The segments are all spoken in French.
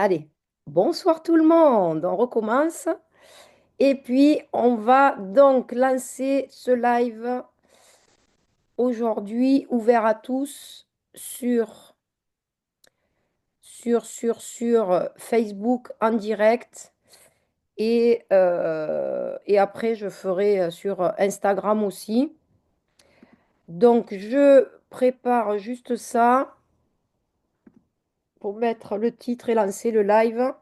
Allez, bonsoir tout le monde, on recommence. Et puis, on va donc lancer ce live aujourd'hui ouvert à tous sur, sur Facebook en direct. Et après, je ferai sur Instagram aussi. Donc, je prépare juste ça pour mettre le titre et lancer le live.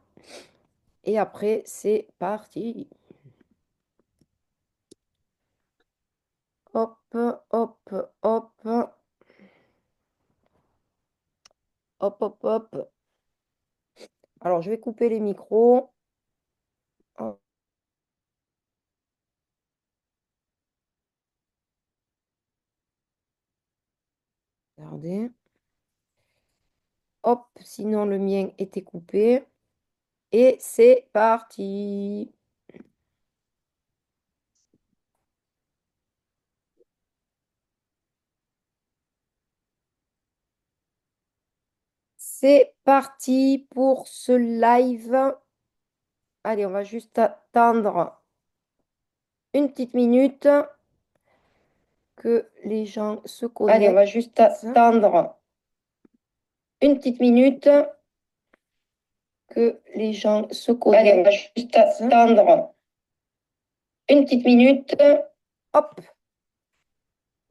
Et après, c'est parti. Hop, hop, hop. Hop, hop, hop. Alors, je vais couper les micros. Hop, regardez. Hop, sinon le mien était coupé. Et c'est parti. C'est parti pour ce live. Allez, on va juste attendre une petite minute que les gens se Allez, on va connectent. juste attendre une petite minute que les gens se Allez, on va connectent. juste attendre Une petite minute. Hop,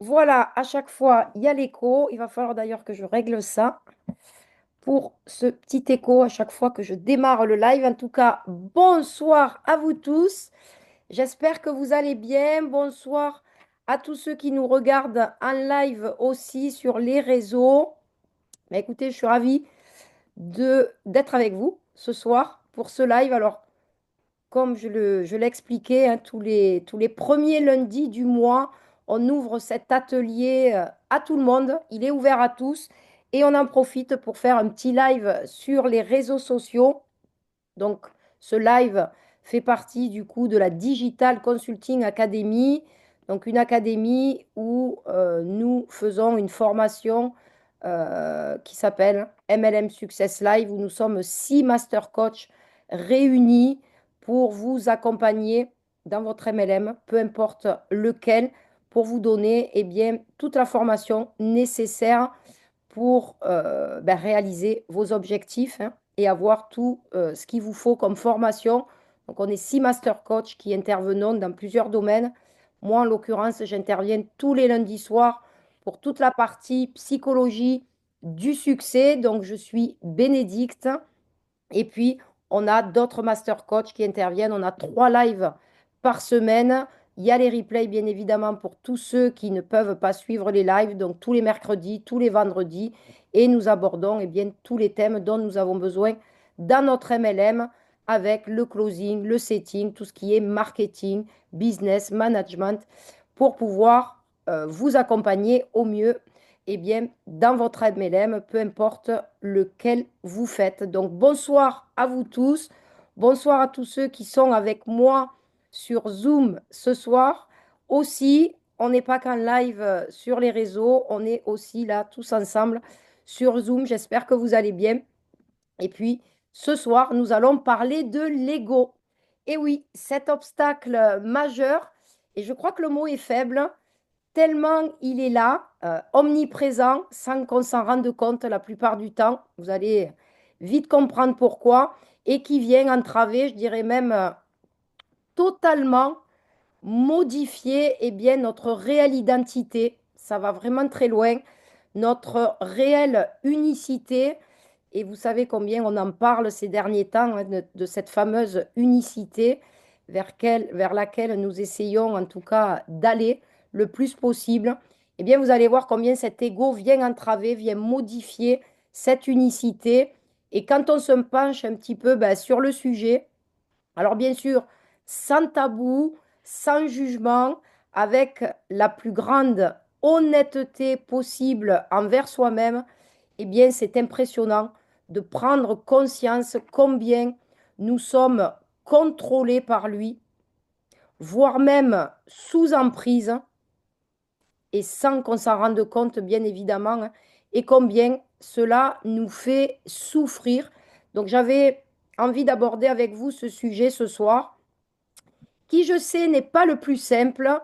voilà, à chaque fois, il y a l'écho. Il va falloir d'ailleurs que je règle ça pour ce petit écho à chaque fois que je démarre le live. En tout cas, bonsoir à vous tous. J'espère que vous allez bien. Bonsoir à tous ceux qui nous regardent en live aussi sur les réseaux. Mais écoutez, je suis ravie d'être avec vous ce soir pour ce live. Alors, comme je l'expliquais, hein, tous les premiers lundis du mois, on ouvre cet atelier à tout le monde. Il est ouvert à tous et on en profite pour faire un petit live sur les réseaux sociaux. Donc, ce live fait partie du coup de la Digital Consulting Academy, donc une académie où nous faisons une formation qui s'appelle MLM Success Live, où nous sommes 6 master coachs réunis pour vous accompagner dans votre MLM, peu importe lequel, pour vous donner bien, toute la formation nécessaire pour réaliser vos objectifs, hein, et avoir tout ce qu'il vous faut comme formation. Donc, on est 6 master coachs qui intervenons dans plusieurs domaines. Moi, en l'occurrence, j'interviens tous les lundis soirs pour toute la partie psychologie du succès. Donc, je suis Bénédicte. Et puis, on a d'autres master coachs qui interviennent. On a 3 lives par semaine. Il y a les replays, bien évidemment, pour tous ceux qui ne peuvent pas suivre les lives. Donc, tous les mercredis, tous les vendredis. Et nous abordons bien, tous les thèmes dont nous avons besoin dans notre MLM avec le closing, le setting, tout ce qui est marketing, business, management, pour pouvoir vous accompagner au mieux bien, dans votre MLM, peu importe lequel vous faites. Donc, bonsoir à vous tous. Bonsoir à tous ceux qui sont avec moi sur Zoom ce soir. Aussi, on n'est pas qu'en live sur les réseaux, on est aussi là tous ensemble sur Zoom. J'espère que vous allez bien. Et puis, ce soir, nous allons parler de l'ego. Et oui, cet obstacle majeur, et je crois que le mot est faible, tellement il est là, omniprésent, sans qu'on s'en rende compte la plupart du temps. Vous allez vite comprendre pourquoi. Et qui vient entraver, je dirais même totalement modifier notre réelle identité. Ça va vraiment très loin. Notre réelle unicité. Et vous savez combien on en parle ces derniers temps, hein, de cette fameuse unicité vers laquelle nous essayons en tout cas d'aller le plus possible. Eh bien, vous allez voir combien cet ego vient entraver, vient modifier cette unicité. Et quand on se penche un petit peu sur le sujet, alors bien sûr, sans tabou, sans jugement, avec la plus grande honnêteté possible envers soi-même, eh bien c'est impressionnant de prendre conscience combien nous sommes contrôlés par lui, voire même sous emprise, et sans qu'on s'en rende compte, bien évidemment, hein, et combien cela nous fait souffrir. Donc j'avais envie d'aborder avec vous ce sujet ce soir, qui je sais n'est pas le plus simple.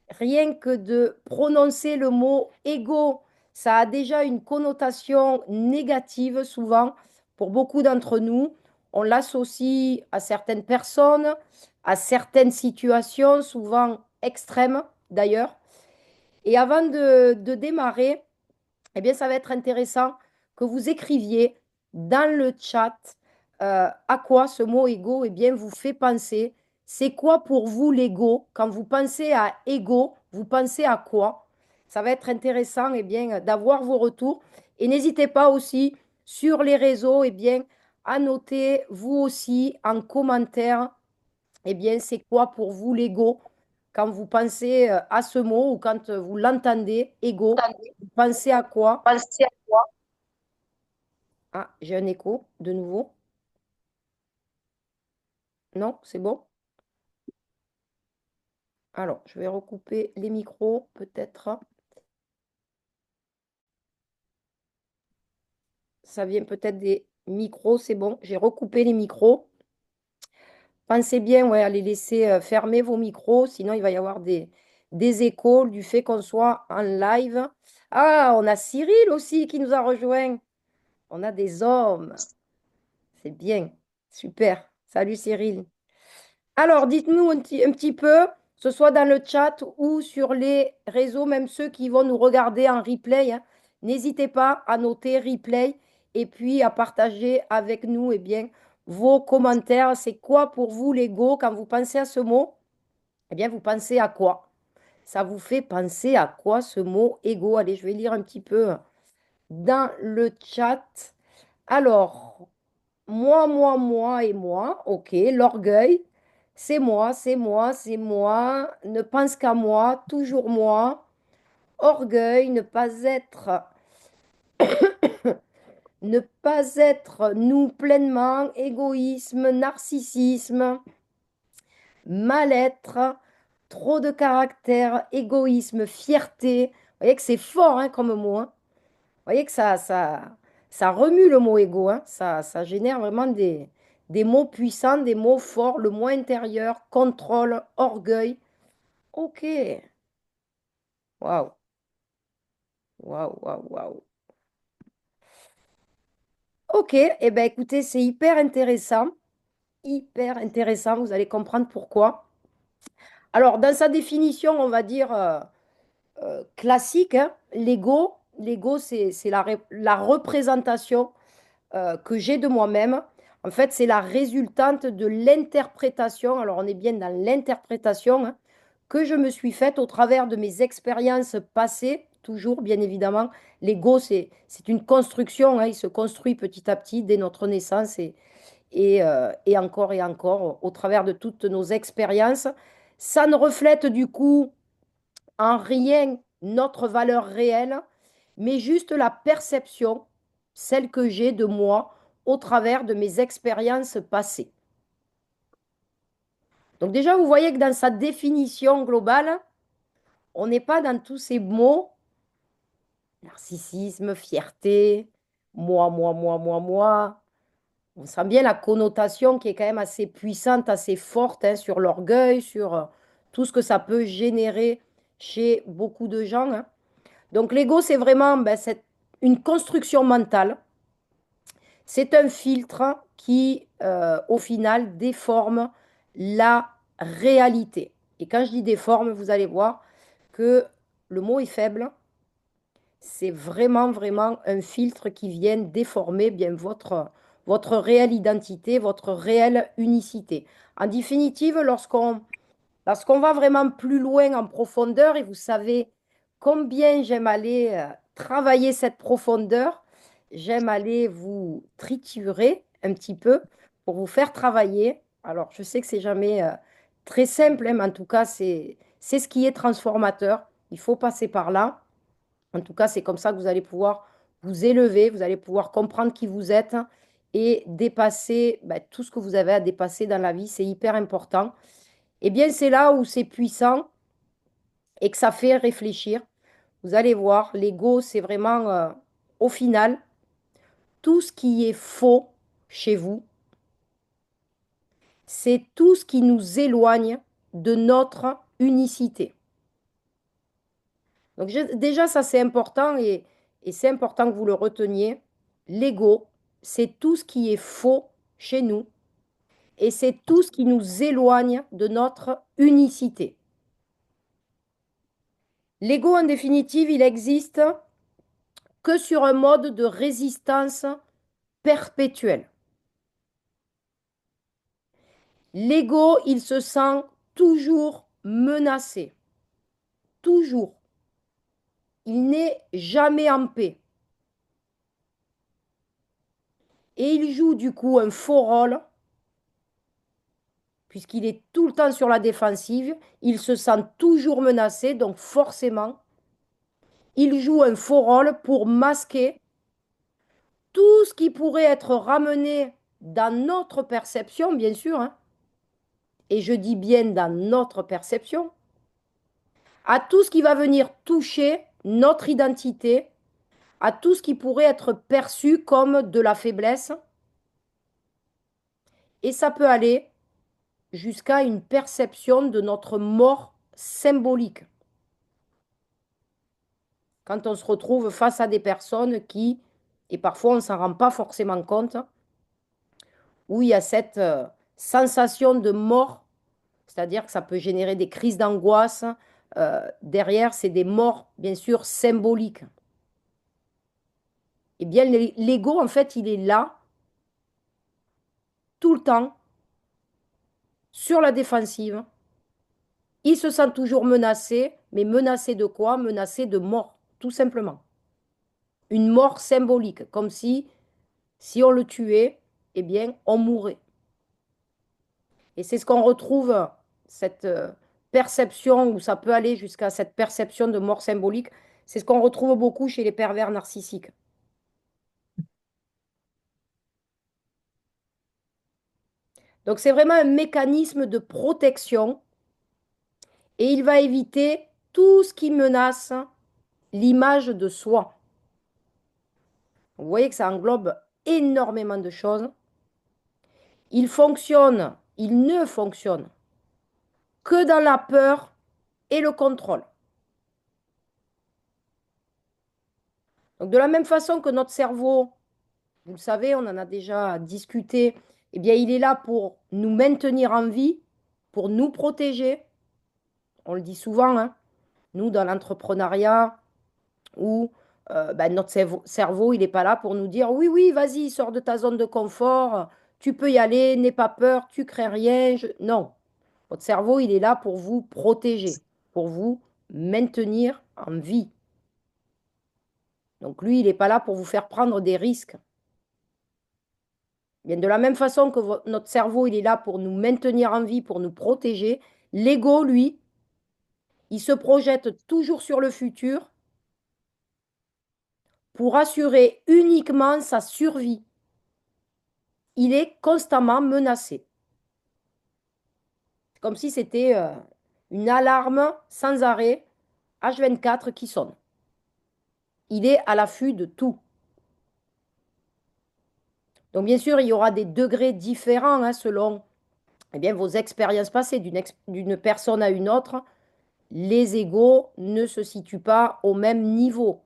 Rien que de prononcer le mot égo, ça a déjà une connotation négative souvent pour beaucoup d'entre nous. On l'associe à certaines personnes, à certaines situations, souvent extrêmes d'ailleurs. Et avant de démarrer, eh bien, ça va être intéressant que vous écriviez dans le chat à quoi ce mot ego eh bien, vous fait penser. C'est quoi pour vous l'ego? Quand vous pensez à ego, vous pensez à quoi? Ça va être intéressant eh bien, d'avoir vos retours. Et n'hésitez pas aussi sur les réseaux eh bien, à noter vous aussi en commentaire eh bien, c'est quoi pour vous l'ego? Quand vous pensez à ce mot ou quand vous l'entendez, ego, vous pensez à quoi? Pensez à quoi? Ah, j'ai un écho de nouveau. Non, c'est bon. Alors, je vais recouper les micros, peut-être. Ça vient peut-être des micros, c'est bon. J'ai recoupé les micros. Pensez bien ouais, à les laisser fermer vos micros, sinon il va y avoir des échos du fait qu'on soit en live. Ah, on a Cyril aussi qui nous a rejoint. On a des hommes. C'est bien. Super. Salut Cyril. Alors, dites-nous un petit peu, que ce soit dans le chat ou sur les réseaux, même ceux qui vont nous regarder en replay, hein. N'hésitez pas à noter replay et puis à partager avec nous eh bien, vos commentaires. C'est quoi pour vous l'ego quand vous pensez à ce mot? Eh bien, vous pensez à quoi? Ça vous fait penser à quoi ce mot ego? Allez, je vais lire un petit peu dans le chat. Alors, moi et moi, ok, l'orgueil, c'est moi, c'est moi, c'est moi, ne pense qu'à moi, toujours moi, orgueil, ne pas être nous pleinement, égoïsme, narcissisme, mal-être, trop de caractère, égoïsme, fierté. Vous voyez que c'est fort hein, comme mot, hein. Vous voyez que ça remue le mot égo, hein. Ça génère vraiment des mots puissants, des mots forts, le mot intérieur, contrôle, orgueil. Ok. Waouh, waouh, waouh, waouh. Ok, eh bien écoutez, c'est hyper intéressant, vous allez comprendre pourquoi. Alors, dans sa définition, on va dire classique, hein, l'ego, c'est la représentation que j'ai de moi-même. En fait, c'est la résultante de l'interprétation, alors on est bien dans l'interprétation, hein, que je me suis faite au travers de mes expériences passées, toujours bien évidemment. L'ego, c'est une construction, hein, il se construit petit à petit dès notre naissance et encore au travers de toutes nos expériences. Ça ne reflète du coup en rien notre valeur réelle, mais juste la perception, celle que j'ai de moi au travers de mes expériences passées. Donc déjà, vous voyez que dans sa définition globale, on n'est pas dans tous ces mots, narcissisme, fierté, moi. On sent bien la connotation qui est quand même assez puissante, assez forte hein, sur l'orgueil, sur tout ce que ça peut générer chez beaucoup de gens, hein. Donc l'ego, c'est vraiment ben, une construction mentale. C'est un filtre qui, au final, déforme la réalité. Et quand je dis déforme, vous allez voir que le mot est faible. C'est vraiment un filtre qui vient déformer bien votre réelle identité, votre réelle unicité. En définitive, lorsqu'on va vraiment plus loin en profondeur, et vous savez combien j'aime aller travailler cette profondeur, j'aime aller vous triturer un petit peu pour vous faire travailler. Alors, je sais que c'est jamais très simple, hein, mais en tout cas, c'est ce qui est transformateur. Il faut passer par là. En tout cas, c'est comme ça que vous allez pouvoir vous élever, vous allez pouvoir comprendre qui vous êtes et dépasser ben, tout ce que vous avez à dépasser dans la vie. C'est hyper important. Eh bien, c'est là où c'est puissant et que ça fait réfléchir. Vous allez voir, l'ego, c'est vraiment, au final, tout ce qui est faux. chez vous, c'est tout ce qui nous éloigne de notre unicité. Donc déjà, ça c'est important et c'est important que vous le reteniez. L'ego, c'est tout ce qui est faux chez nous et c'est tout ce qui nous éloigne de notre unicité. L'ego, en définitive, il existe que sur un mode de résistance perpétuelle. L'ego, il se sent toujours menacé, toujours. Il n'est jamais en paix. Et il joue du coup un faux rôle, puisqu'il est tout le temps sur la défensive, il se sent toujours menacé, donc forcément, il joue un faux rôle pour masquer tout ce qui pourrait être ramené dans notre perception, bien sûr, hein, et je dis bien dans notre perception, à tout ce qui va venir toucher notre identité, à tout ce qui pourrait être perçu comme de la faiblesse, et ça peut aller jusqu'à une perception de notre mort symbolique. Quand on se retrouve face à des personnes qui, et parfois on ne s'en rend pas forcément compte, où il y a cette sensation de mort, c'est-à-dire que ça peut générer des crises d'angoisse. Derrière, c'est des morts, bien sûr, symboliques. Eh bien, l'ego, en fait, il est là, tout le temps, sur la défensive. Il se sent toujours menacé, mais menacé de quoi? Menacé de mort, tout simplement. Une mort symbolique, comme si on le tuait, eh bien, on mourrait. Et c'est ce qu'on retrouve, cette perception, où ça peut aller jusqu'à cette perception de mort symbolique, c'est ce qu'on retrouve beaucoup chez les pervers narcissiques. Donc c'est vraiment un mécanisme de protection et il va éviter tout ce qui menace l'image de soi. Vous voyez que ça englobe énormément de choses. Il ne fonctionne que dans la peur et le contrôle. Donc de la même façon que notre cerveau, vous le savez, on en a déjà discuté, eh bien il est là pour nous maintenir en vie, pour nous protéger. On le dit souvent, hein, nous dans l'entrepreneuriat, où ben, notre cerveau, il n'est pas là pour nous dire, oui, oui, vas-y, sors de ta zone de confort, tu peux y aller, n'aie pas peur, tu crées rien. Non, votre cerveau, il est là pour vous protéger, pour vous maintenir en vie. Donc lui, il n'est pas là pour vous faire prendre des risques. Bien, de la même façon que notre cerveau, il est là pour nous maintenir en vie, pour nous protéger, l'ego, lui, il se projette toujours sur le futur pour assurer uniquement sa survie. Il est constamment menacé. C'est comme si c'était une alarme sans arrêt, H24 qui sonne. Il est à l'affût de tout. Donc bien sûr, il y aura des degrés différents, hein, selon eh bien, vos expériences passées d'une personne à une autre. Les égos ne se situent pas au même niveau.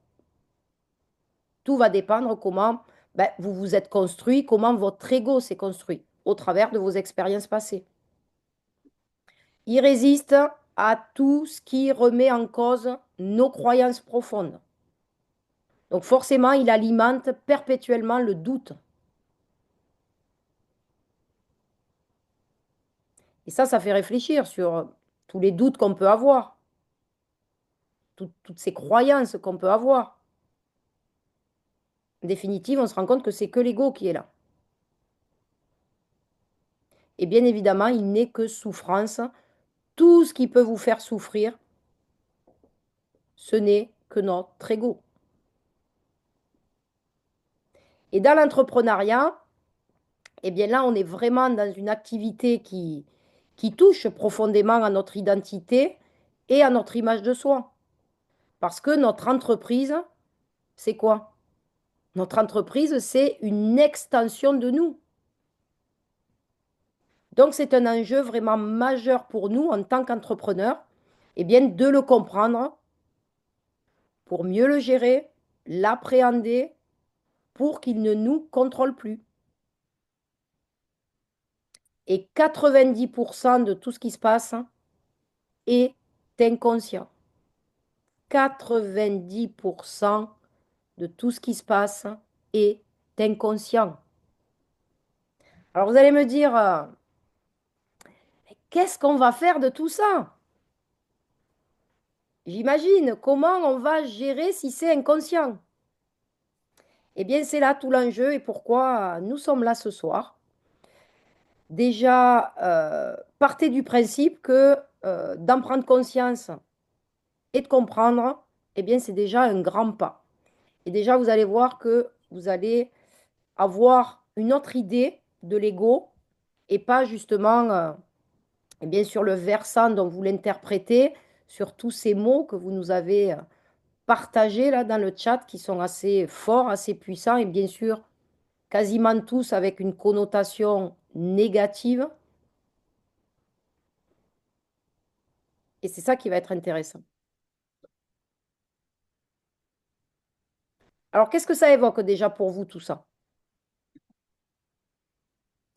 Tout va dépendre comment ben, vous vous êtes construit, comment votre ego s'est construit au travers de vos expériences passées. Il résiste à tout ce qui remet en cause nos croyances profondes. Donc forcément, il alimente perpétuellement le doute. Et ça fait réfléchir sur tous les doutes qu'on peut avoir, toutes ces croyances qu'on peut avoir. En définitive, on se rend compte que c'est que l'ego qui est là. Et bien évidemment, il n'est que souffrance. Tout ce qui peut vous faire souffrir, ce n'est que notre ego. Et dans l'entrepreneuriat, eh bien là, on est vraiment dans une activité qui touche profondément à notre identité et à notre image de soi. Parce que notre entreprise, c'est quoi? Notre entreprise, c'est une extension de nous. Donc, c'est un enjeu vraiment majeur pour nous en tant qu'entrepreneurs, eh bien, de le comprendre pour mieux le gérer, l'appréhender, pour qu'il ne nous contrôle plus. Et 90% de tout ce qui se passe est inconscient. 90% de tout ce qui se passe est inconscient. Alors vous allez me dire, qu'est-ce qu'on va faire de tout ça? J'imagine, comment on va gérer si c'est inconscient? Eh bien, c'est là tout l'enjeu et pourquoi nous sommes là ce soir. Déjà, partez du principe que d'en prendre conscience et de comprendre, eh bien, c'est déjà un grand pas. Et déjà, vous allez voir que vous allez avoir une autre idée de l'ego et pas justement, eh bien, sur le versant dont vous l'interprétez, sur tous ces mots que vous nous avez partagés là dans le chat qui sont assez forts, assez puissants et bien sûr, quasiment tous avec une connotation négative. Et c'est ça qui va être intéressant. Alors, qu'est-ce que ça évoque déjà pour vous tout ça?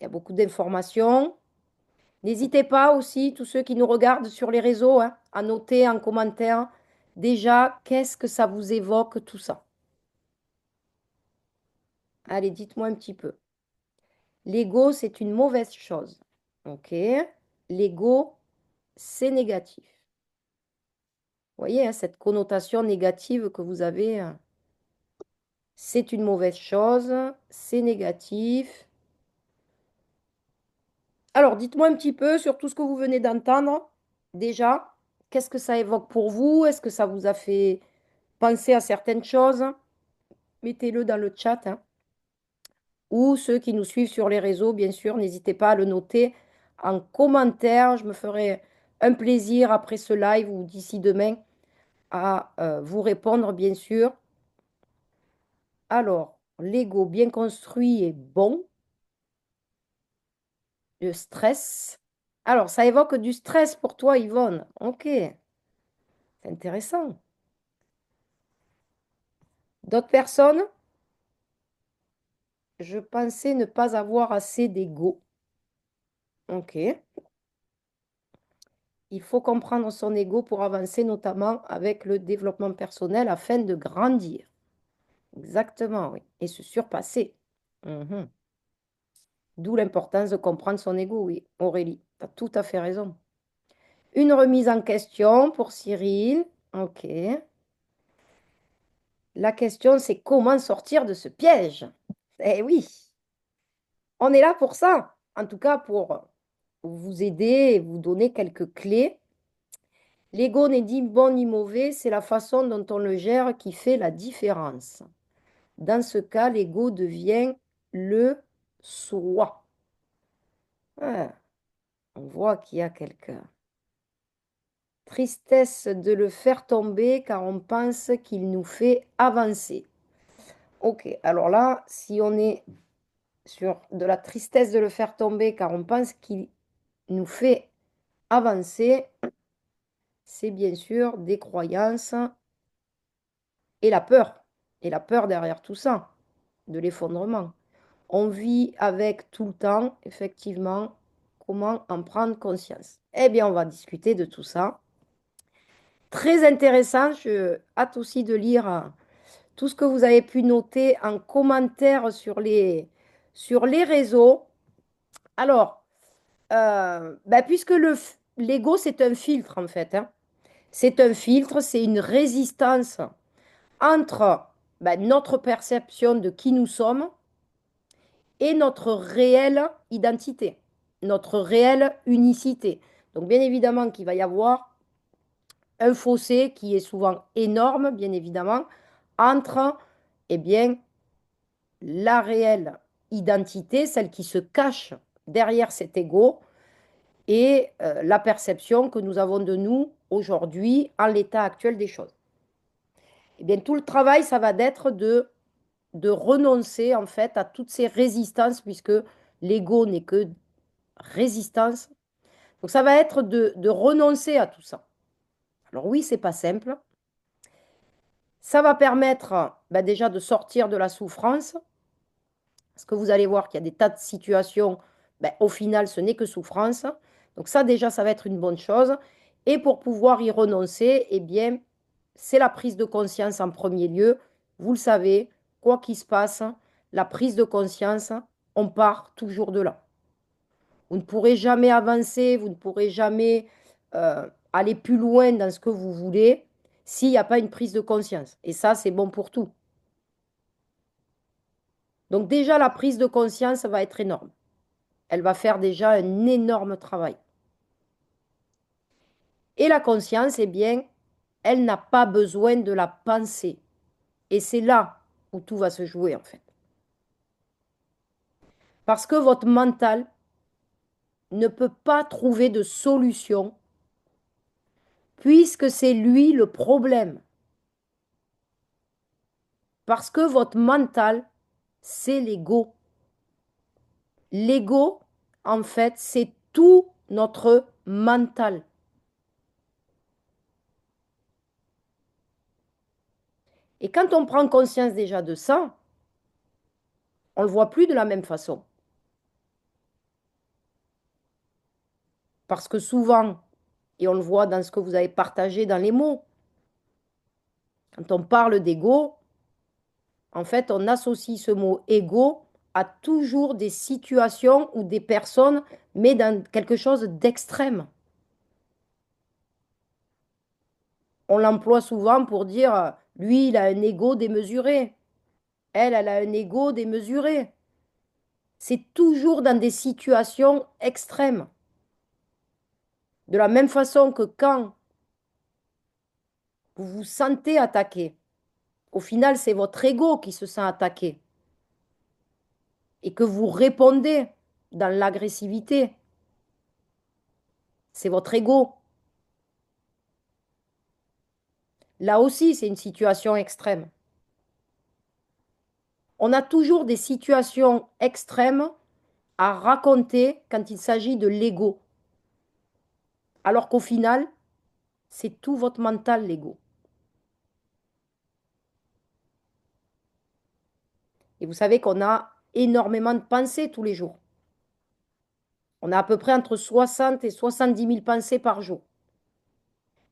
Il y a beaucoup d'informations. N'hésitez pas aussi, tous ceux qui nous regardent sur les réseaux, hein, à noter en commentaire déjà qu'est-ce que ça vous évoque tout ça. Allez, dites-moi un petit peu. L'ego, c'est une mauvaise chose. OK? L'ego, c'est négatif. Vous voyez, hein, cette connotation négative que vous avez, c'est une mauvaise chose, c'est négatif. Alors, dites-moi un petit peu sur tout ce que vous venez d'entendre. Déjà, qu'est-ce que ça évoque pour vous? Est-ce que ça vous a fait penser à certaines choses? Mettez-le dans le chat, hein. Ou ceux qui nous suivent sur les réseaux, bien sûr, n'hésitez pas à le noter en commentaire. Je me ferai un plaisir après ce live ou d'ici demain à vous répondre, bien sûr. Alors, l'ego bien construit est bon. Le stress. Alors, ça évoque du stress pour toi, Yvonne. Ok, c'est intéressant. D'autres personnes? Je pensais ne pas avoir assez d'ego. Ok. Il faut comprendre son ego pour avancer, notamment avec le développement personnel afin de grandir. Exactement, oui. Et se surpasser. Mhm. D'où l'importance de comprendre son ego, oui. Aurélie, tu as tout à fait raison. Une remise en question pour Cyril. Ok. La question, c'est comment sortir de ce piège? Eh oui, on est là pour ça. En tout cas, pour vous aider et vous donner quelques clés. L'ego n'est ni bon ni mauvais, c'est la façon dont on le gère qui fait la différence. Dans ce cas, l'ego devient le soi. Ah, on voit qu'il y a quelque tristesse de le faire tomber car on pense qu'il nous fait avancer. Ok, alors là, si on est sur de la tristesse de le faire tomber car on pense qu'il nous fait avancer, c'est bien sûr des croyances et la peur. Et la peur derrière tout ça, de l'effondrement. On vit avec tout le temps, effectivement, comment en prendre conscience. Eh bien, on va discuter de tout ça. Très intéressant. Je hâte aussi de lire tout ce que vous avez pu noter en commentaire sur les réseaux. Alors, ben, puisque l'ego, c'est un filtre, en fait, hein. C'est un filtre, c'est une résistance entre ben, notre perception de qui nous sommes et notre réelle identité, notre réelle unicité. Donc, bien évidemment qu'il va y avoir un fossé qui est souvent énorme, bien évidemment, entre eh bien, la réelle identité, celle qui se cache derrière cet ego, et la perception que nous avons de nous aujourd'hui en l'état actuel des choses. Eh bien, tout le travail, ça va être de renoncer en fait à toutes ces résistances, puisque l'ego n'est que résistance. Donc ça va être de renoncer à tout ça. Alors oui, c'est pas simple. Ça va permettre ben, déjà de sortir de la souffrance, parce que vous allez voir qu'il y a des tas de situations, ben, au final, ce n'est que souffrance. Donc ça, déjà, ça va être une bonne chose. Et pour pouvoir y renoncer, eh bien, c'est la prise de conscience en premier lieu. Vous le savez, quoi qu'il se passe, la prise de conscience, on part toujours de là. Vous ne pourrez jamais avancer, vous ne pourrez jamais aller plus loin dans ce que vous voulez s'il n'y a pas une prise de conscience. Et ça, c'est bon pour tout. Donc déjà, la prise de conscience va être énorme. Elle va faire déjà un énorme travail. Et la conscience, eh bien, elle n'a pas besoin de la pensée. Et c'est là où tout va se jouer, en fait. Parce que votre mental ne peut pas trouver de solution puisque c'est lui le problème. Parce que votre mental, c'est l'ego. L'ego, en fait, c'est tout notre mental. Et quand on prend conscience déjà de ça, on ne le voit plus de la même façon. Parce que souvent, et on le voit dans ce que vous avez partagé dans les mots, quand on parle d'ego, en fait, on associe ce mot ego à toujours des situations ou des personnes, mais dans quelque chose d'extrême. On l'emploie souvent pour dire, lui, il a un ego démesuré. Elle a un ego démesuré. C'est toujours dans des situations extrêmes. De la même façon que quand vous vous sentez attaqué, au final, c'est votre ego qui se sent attaqué et que vous répondez dans l'agressivité. C'est votre ego. Là aussi, c'est une situation extrême. On a toujours des situations extrêmes à raconter quand il s'agit de l'ego. Alors qu'au final, c'est tout votre mental, l'ego. Et vous savez qu'on a énormément de pensées tous les jours. On a à peu près entre 60 et 70 000 pensées par jour.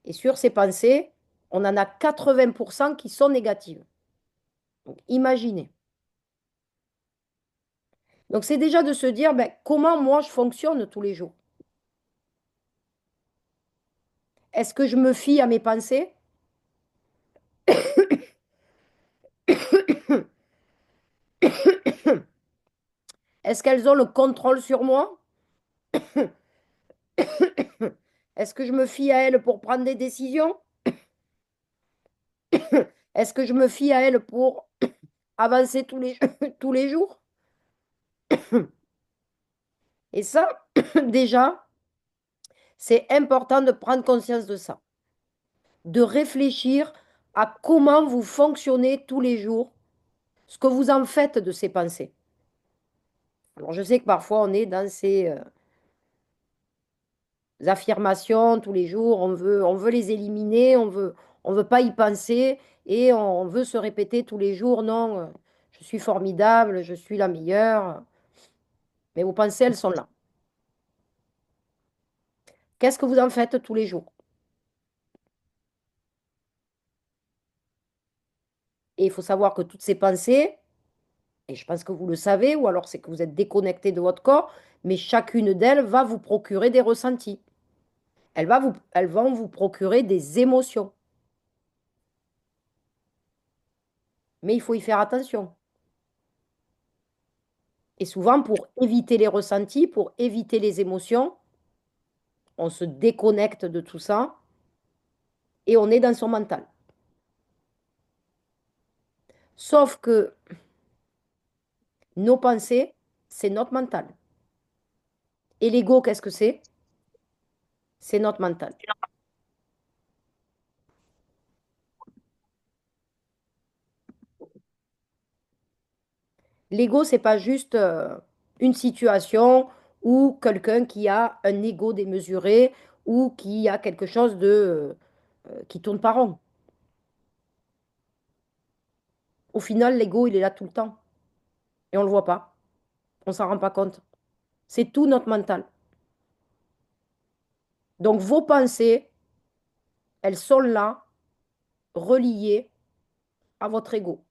Et sur ces pensées, on en a 80% qui sont négatives. Donc imaginez. Donc c'est déjà de se dire ben, comment moi je fonctionne tous les jours. Est-ce que je me fie à mes pensées? Est-ce qu'elles ont le contrôle sur moi? Est-ce que je me fie à elles pour prendre des décisions? Est-ce que je me fie à elles pour avancer tous les jours? Et ça, déjà, c'est important de prendre conscience de ça, de réfléchir à comment vous fonctionnez tous les jours, ce que vous en faites de ces pensées. Alors, je sais que parfois, on est dans ces affirmations tous les jours, on veut les éliminer, on veut pas y penser et on veut se répéter tous les jours, non, je suis formidable, je suis la meilleure. Mais vos pensées, elles sont là. Qu'est-ce que vous en faites tous les jours? Et il faut savoir que toutes ces pensées, et je pense que vous le savez, ou alors c'est que vous êtes déconnecté de votre corps, mais chacune d'elles va vous procurer des ressentis. Elles vont vous procurer des émotions. Mais il faut y faire attention. Et souvent, pour éviter les ressentis, pour éviter les émotions, on se déconnecte de tout ça et on est dans son mental. Sauf que nos pensées, c'est notre mental. Et l'ego, qu'est-ce que c'est? C'est notre mental. L'ego, c'est pas juste une situation ou quelqu'un qui a un ego démesuré ou qui a quelque chose qui tourne pas rond. Au final, l'ego, il est là tout le temps et on ne le voit pas, on ne s'en rend pas compte. C'est tout notre mental. Donc vos pensées, elles sont là, reliées à votre ego.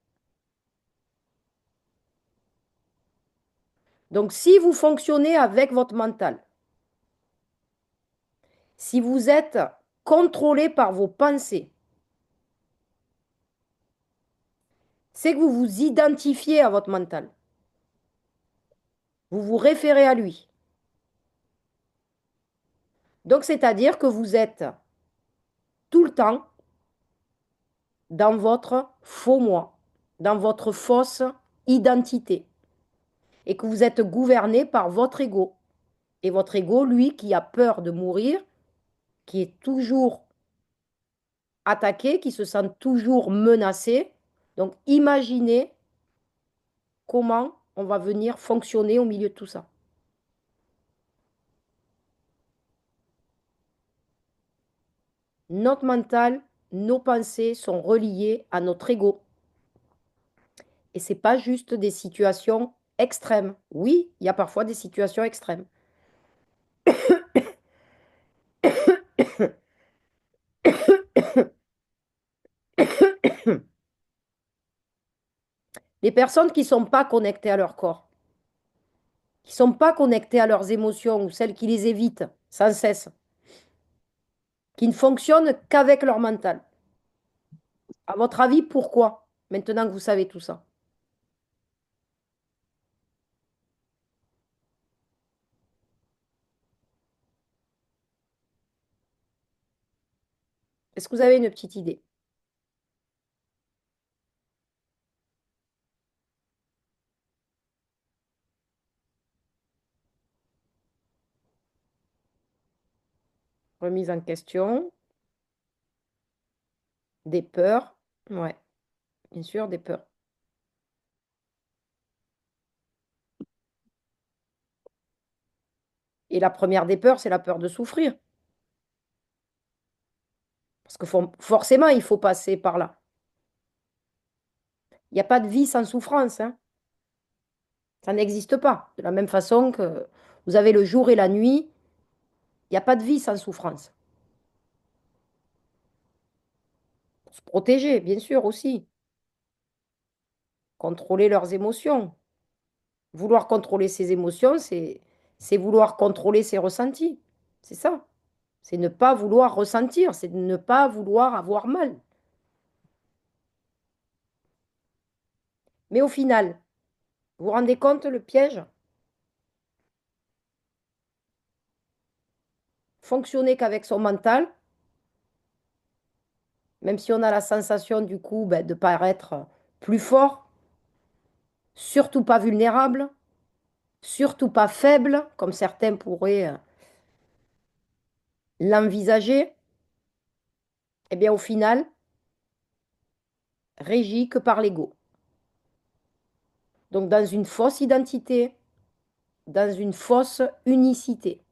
Donc si vous fonctionnez avec votre mental, si vous êtes contrôlé par vos pensées, c'est que vous vous identifiez à votre mental. Vous vous référez à lui. Donc, c'est-à-dire que vous êtes tout le temps dans votre faux moi, dans votre fausse identité, et que vous êtes gouverné par votre ego. Et votre ego, lui, qui a peur de mourir, qui est toujours attaqué, qui se sent toujours menacé. Donc, imaginez comment on va venir fonctionner au milieu de tout ça. Notre mental, nos pensées sont reliées à notre ego. Et ce n'est pas juste des situations extrêmes. Oui, il y a parfois des situations extrêmes. Les personnes qui ne sont pas connectées à leur corps, qui ne sont pas connectées à leurs émotions ou celles qui les évitent sans cesse, qui ne fonctionnent qu'avec leur mental. À votre avis, pourquoi? Maintenant que vous savez tout ça. Est-ce que vous avez une petite idée? Remise en question, des peurs. Ouais, bien sûr, des peurs. Et la première des peurs, c'est la peur de souffrir. Parce que forcément, il faut passer par là. Il n'y a pas de vie sans souffrance, hein. Ça n'existe pas. De la même façon que vous avez le jour et la nuit, il n'y a pas de vie sans souffrance. Pour se protéger, bien sûr aussi. Contrôler leurs émotions. Vouloir contrôler ses émotions, c'est vouloir contrôler ses ressentis. C'est ça. C'est ne pas vouloir ressentir, c'est ne pas vouloir avoir mal. Mais au final, vous vous rendez compte le piège? Fonctionner qu'avec son mental, même si on a la sensation du coup ben, de paraître plus fort, surtout pas vulnérable, surtout pas faible, comme certains pourraient l'envisager, eh bien au final, régi que par l'ego. Donc dans une fausse identité, dans une fausse unicité.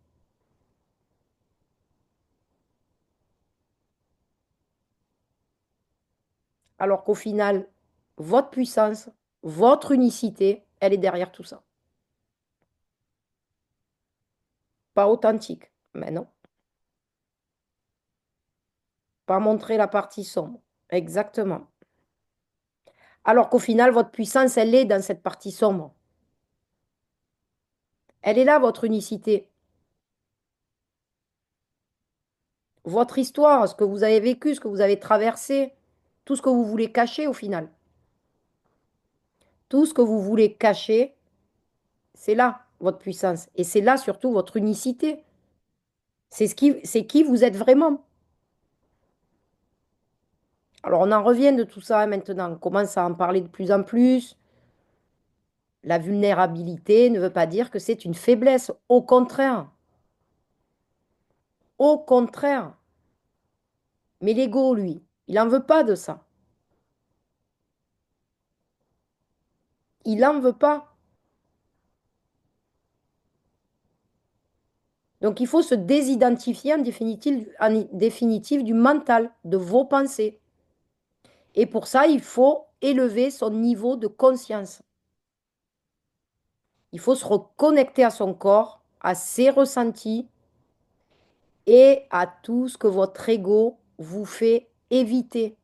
Alors qu'au final, votre puissance, votre unicité, elle est derrière tout ça. Pas authentique, mais non. Pas montrer la partie sombre. Exactement. Alors qu'au final, votre puissance, elle est dans cette partie sombre. Elle est là, votre unicité. Votre histoire, ce que vous avez vécu, ce que vous avez traversé, tout ce que vous voulez cacher au final. Tout ce que vous voulez cacher, c'est là votre puissance. Et c'est là surtout votre unicité. C'est qui vous êtes vraiment. Alors on en revient de tout ça hein, maintenant. On commence à en parler de plus en plus. La vulnérabilité ne veut pas dire que c'est une faiblesse. Au contraire. Au contraire. Mais l'ego, lui, il n'en veut pas de ça. Il n'en veut pas. Donc, il faut se désidentifier en définitive du mental, de vos pensées. Et pour ça, il faut élever son niveau de conscience. Il faut se reconnecter à son corps, à ses ressentis et à tout ce que votre ego vous fait éviter.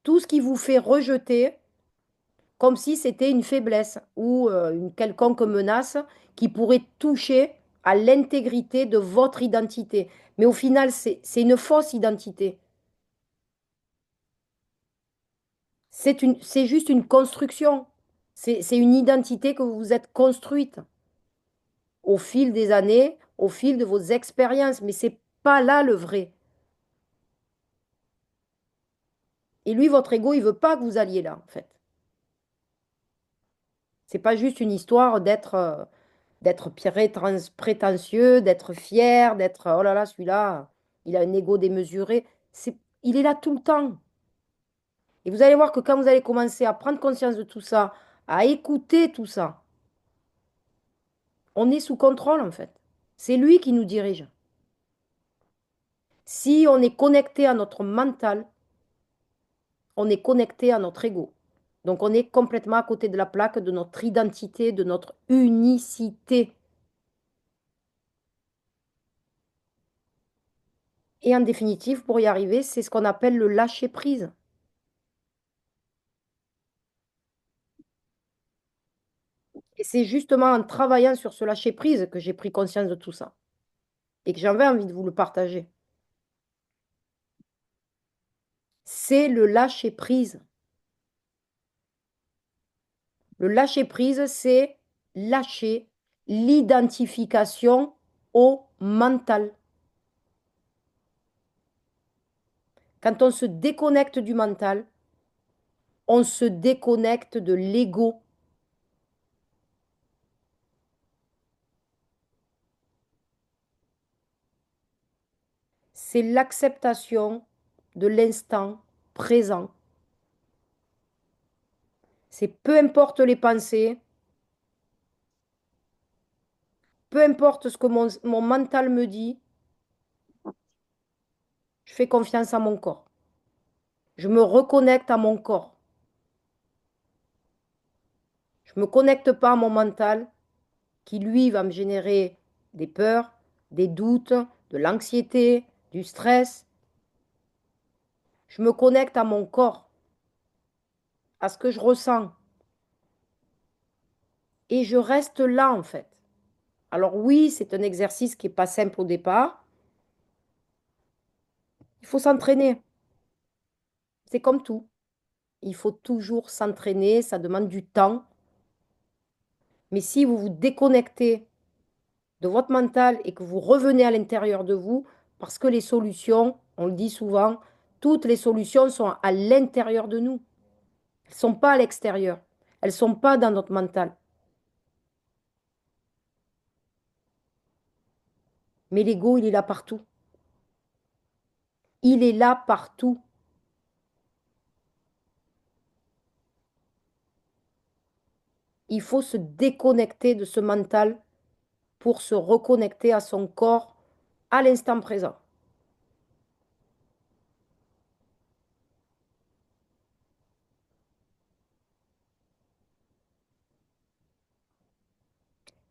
Tout ce qui vous fait rejeter comme si c'était une faiblesse ou une quelconque menace qui pourrait toucher à l'intégrité de votre identité. Mais au final, c'est une fausse identité. C'est juste une construction. C'est une identité que vous vous êtes construite au fil des années, au fil de vos expériences. Mais c'est pas là le vrai. Et lui, votre ego, il veut pas que vous alliez là, en fait. C'est pas juste une histoire d'être prétentieux, d'être fier, d'être oh là là, celui-là, il a un ego démesuré. Il est là tout le temps. Et vous allez voir que quand vous allez commencer à prendre conscience de tout ça, à écouter tout ça, on est sous contrôle en fait. C'est lui qui nous dirige. Si on est connecté à notre mental, on est connecté à notre ego. Donc on est complètement à côté de la plaque de notre identité, de notre unicité. Et en définitive, pour y arriver, c'est ce qu'on appelle le lâcher prise. Et c'est justement en travaillant sur ce lâcher prise que j'ai pris conscience de tout ça et que j'avais envie de vous le partager. C'est le lâcher prise. Le lâcher prise, c'est lâcher l'identification au mental. Quand on se déconnecte du mental, on se déconnecte de l'ego. C'est l'acceptation de l'instant présent. C'est peu importe les pensées, peu importe ce que mon mental me dit, je fais confiance à mon corps. Je me reconnecte à mon corps. Je ne me connecte pas à mon mental qui, lui, va me générer des peurs, des doutes, de l'anxiété, du stress. Je me connecte à mon corps, à ce que je ressens. Et je reste là, en fait. Alors oui, c'est un exercice qui n'est pas simple au départ. Il faut s'entraîner. C'est comme tout. Il faut toujours s'entraîner, ça demande du temps. Mais si vous vous déconnectez de votre mental et que vous revenez à l'intérieur de vous, parce que les solutions, on le dit souvent, toutes les solutions sont à l'intérieur de nous. Elles ne sont pas à l'extérieur. Elles ne sont pas dans notre mental. Mais l'ego, il est là partout. Il est là partout. Il faut se déconnecter de ce mental pour se reconnecter à son corps à l'instant présent.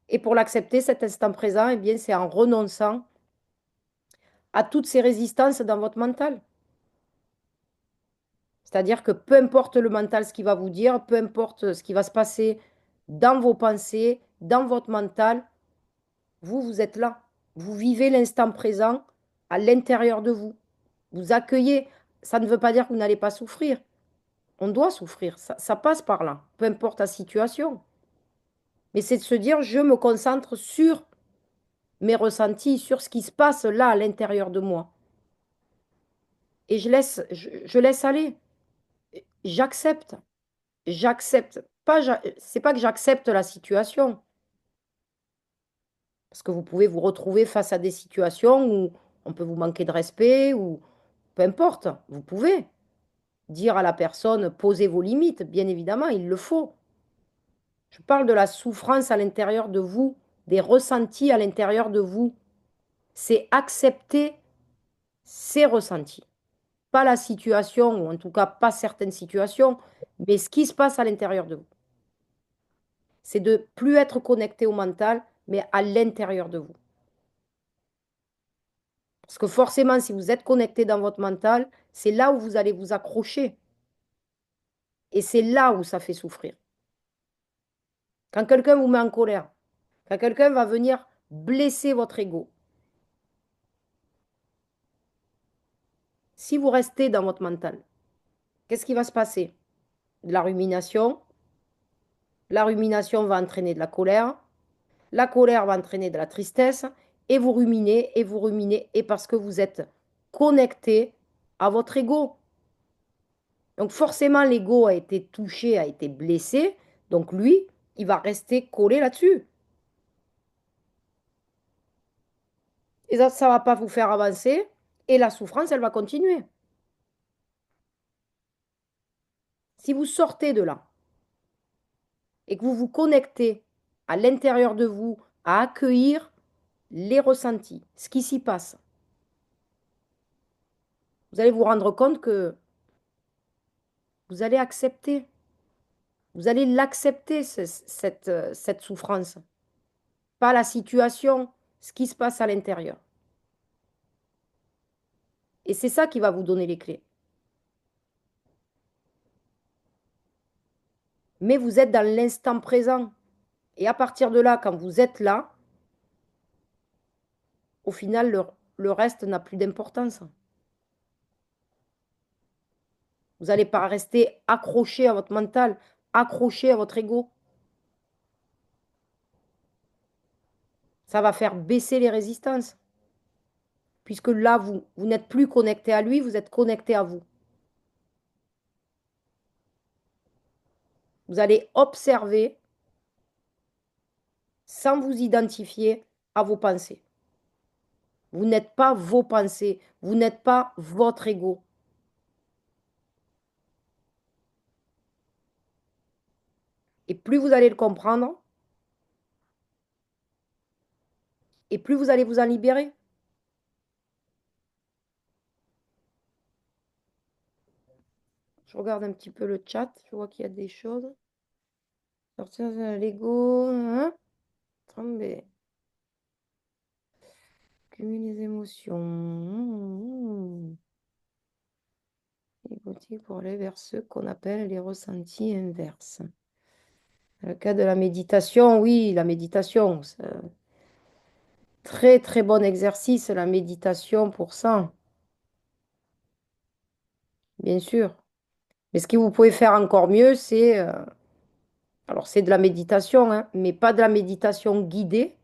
Et pour l'accepter, cet instant présent, eh bien, c'est en renonçant à toutes ces résistances dans votre mental. C'est-à-dire que peu importe le mental, ce qu'il va vous dire, peu importe ce qui va se passer dans vos pensées, dans votre mental, vous, vous êtes là. Vous vivez l'instant présent à l'intérieur de vous. Vous accueillez. Ça ne veut pas dire que vous n'allez pas souffrir. On doit souffrir. Ça passe par là, peu importe la situation. Mais c'est de se dire, je me concentre sur mes ressentis, sur ce qui se passe là à l'intérieur de moi. Et je laisse aller. J'accepte. J'accepte. Pas, c'est pas que j'accepte la situation. Parce que vous pouvez vous retrouver face à des situations où on peut vous manquer de respect ou peu importe. Vous pouvez dire à la personne, posez vos limites. Bien évidemment, il le faut. Je parle de la souffrance à l'intérieur de vous des ressentis à l'intérieur de vous. C'est accepter ces ressentis. Pas la situation, ou en tout cas pas certaines situations, mais ce qui se passe à l'intérieur de vous. C'est de plus être connecté au mental, mais à l'intérieur de vous. Parce que forcément, si vous êtes connecté dans votre mental, c'est là où vous allez vous accrocher. Et c'est là où ça fait souffrir. Quand quelqu'un vous met en colère, quand quelqu'un va venir blesser votre ego, si vous restez dans votre mental, qu'est-ce qui va se passer? De la rumination va entraîner de la colère va entraîner de la tristesse, et vous ruminez, et parce que vous êtes connecté à votre ego. Donc forcément, l'ego a été touché, a été blessé, donc lui, il va rester collé là-dessus. Et ça ne va pas vous faire avancer, et la souffrance, elle va continuer. Si vous sortez de là, et que vous vous connectez à l'intérieur de vous, à accueillir les ressentis, ce qui s'y passe, vous allez vous rendre compte que vous allez accepter, vous allez l'accepter, cette souffrance, pas la situation, ce qui se passe à l'intérieur. Et c'est ça qui va vous donner les clés. Mais vous êtes dans l'instant présent. Et à partir de là, quand vous êtes là, au final, le reste n'a plus d'importance. Vous n'allez pas rester accroché à votre mental, accroché à votre ego. Ça va faire baisser les résistances. Puisque là, vous n'êtes plus connecté à lui, vous êtes connecté à vous. Vous allez observer sans vous identifier à vos pensées. Vous n'êtes pas vos pensées, vous n'êtes pas votre ego. Et plus vous allez le comprendre, et plus vous allez vous en libérer. Je regarde un petit peu le chat, je vois qu'il y a des choses. Sortir de l'ego, hein? Tomber. Cumuler les émotions. Égotique pour aller vers ce qu'on appelle les ressentis inverses. Dans le cas de la méditation, oui, la méditation, c'est un très très bon exercice, la méditation pour ça, bien sûr. Mais ce que vous pouvez faire encore mieux, alors c'est de la méditation, hein, mais pas de la méditation guidée,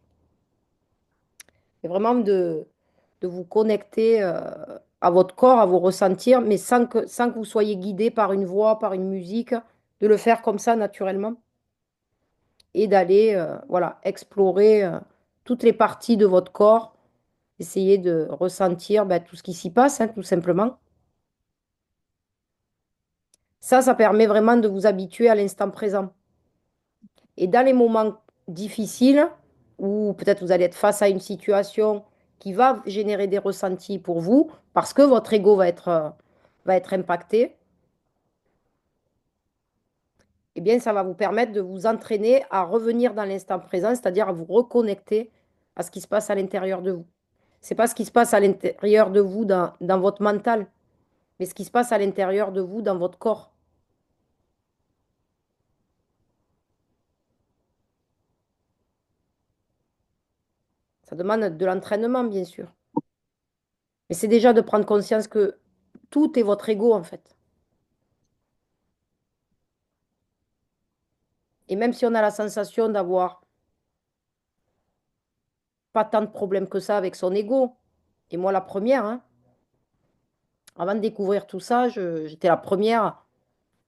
c'est vraiment de vous connecter à votre corps, à vous ressentir, mais sans que vous soyez guidé par une voix, par une musique, de le faire comme ça naturellement et d'aller voilà, explorer toutes les parties de votre corps, essayer de ressentir ben, tout ce qui s'y passe, hein, tout simplement. Ça permet vraiment de vous habituer à l'instant présent. Et dans les moments difficiles, où peut-être vous allez être face à une situation qui va générer des ressentis pour vous, parce que votre ego va être impacté, eh bien, ça va vous permettre de vous entraîner à revenir dans l'instant présent, c'est-à-dire à vous reconnecter à ce qui se passe à l'intérieur de vous. Ce n'est pas ce qui se passe à l'intérieur de vous dans votre mental, mais ce qui se passe à l'intérieur de vous dans votre corps. Ça demande de l'entraînement, bien sûr. Mais c'est déjà de prendre conscience que tout est votre ego, en fait. Et même si on a la sensation d'avoir pas tant de problèmes que ça avec son ego, et moi la première, hein, avant de découvrir tout ça, j'étais la première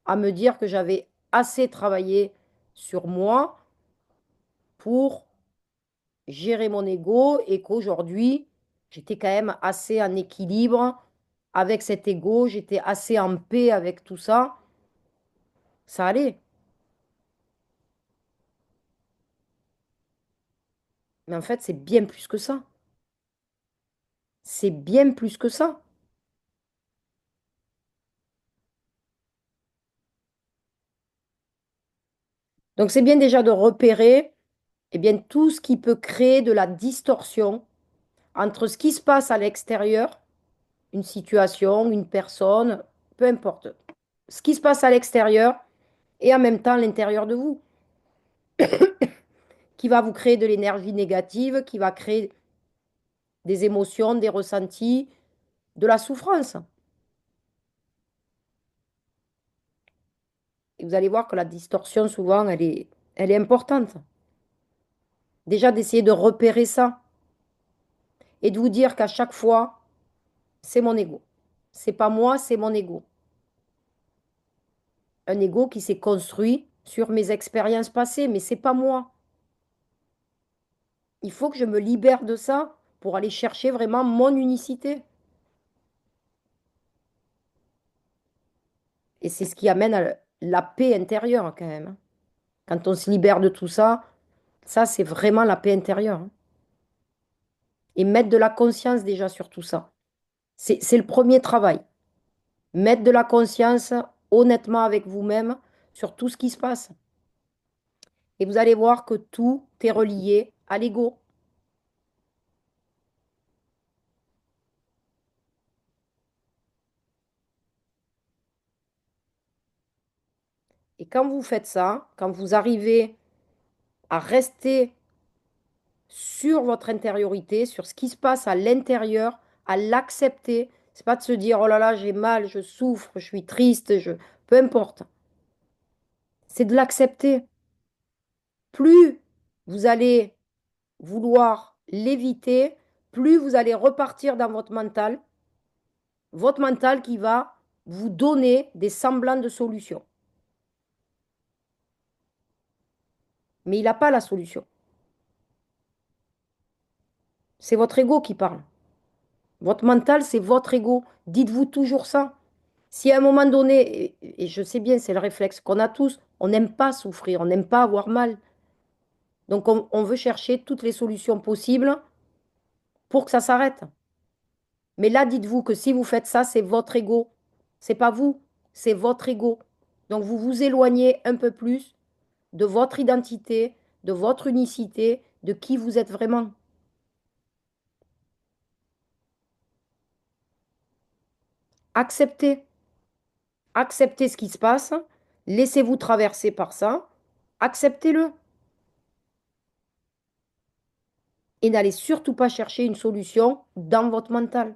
à me dire que j'avais assez travaillé sur moi pour gérer mon ego et qu'aujourd'hui, j'étais quand même assez en équilibre avec cet ego, j'étais assez en paix avec tout ça. Ça allait. Mais en fait, c'est bien plus que ça. C'est bien plus que ça. Donc, c'est bien déjà de repérer eh bien, tout ce qui peut créer de la distorsion entre ce qui se passe à l'extérieur, une situation, une personne, peu importe. Ce qui se passe à l'extérieur et en même temps à l'intérieur de vous, qui va vous créer de l'énergie négative, qui va créer des émotions, des ressentis, de la souffrance. Et vous allez voir que la distorsion, souvent, elle est importante. Déjà d'essayer de repérer ça et de vous dire qu'à chaque fois, c'est mon ego. C'est pas moi, c'est mon ego. Un ego qui s'est construit sur mes expériences passées, mais c'est pas moi. Il faut que je me libère de ça pour aller chercher vraiment mon unicité. Et c'est ce qui amène à la paix intérieure quand même, hein. Quand on se libère de tout ça, ça c'est vraiment la paix intérieure, hein. Et mettre de la conscience déjà sur tout ça. C'est le premier travail. Mettre de la conscience honnêtement avec vous-même sur tout ce qui se passe. Et vous allez voir que tout est relié à l'ego. Et quand vous faites ça, quand vous arrivez à rester sur votre intériorité, sur ce qui se passe à l'intérieur, à l'accepter, c'est pas de se dire oh là là, j'ai mal, je souffre, je suis triste, peu importe. C'est de l'accepter. Plus vous allez vouloir l'éviter, plus vous allez repartir dans votre mental qui va vous donner des semblants de solutions. Mais il n'a pas la solution. C'est votre ego qui parle. Votre mental, c'est votre ego. Dites-vous toujours ça. Si à un moment donné, et je sais bien, c'est le réflexe qu'on a tous, on n'aime pas souffrir, on n'aime pas avoir mal. Donc on veut chercher toutes les solutions possibles pour que ça s'arrête. Mais là, dites-vous que si vous faites ça, c'est votre ego. C'est pas vous, c'est votre ego. Donc vous vous éloignez un peu plus de votre identité, de votre unicité, de qui vous êtes vraiment. Acceptez, acceptez ce qui se passe, laissez-vous traverser par ça, acceptez-le et n'allez surtout pas chercher une solution dans votre mental.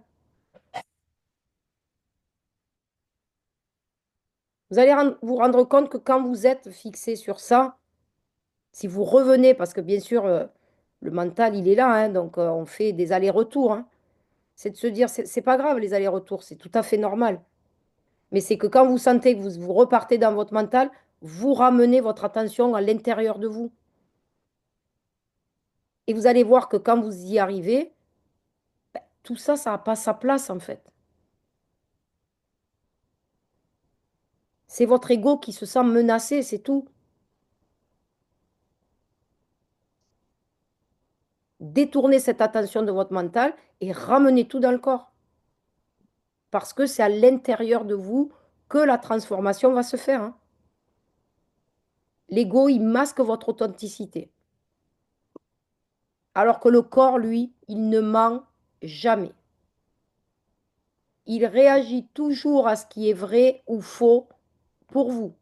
Vous allez vous rendre compte que quand vous êtes fixé sur ça, si vous revenez, parce que bien sûr, le mental, il est là, hein, donc on fait des allers-retours, hein, c'est de se dire, c'est pas grave les allers-retours, c'est tout à fait normal. Mais c'est que quand vous sentez que vous repartez dans votre mental, vous ramenez votre attention à l'intérieur de vous. Et vous allez voir que quand vous y arrivez, tout ça, ça n'a pas sa place en fait. C'est votre ego qui se sent menacé, c'est tout. Détournez cette attention de votre mental et ramenez tout dans le corps. Parce que c'est à l'intérieur de vous que la transformation va se faire, hein. L'ego, il masque votre authenticité. Alors que le corps, lui, il ne ment jamais. Il réagit toujours à ce qui est vrai ou faux pour vous,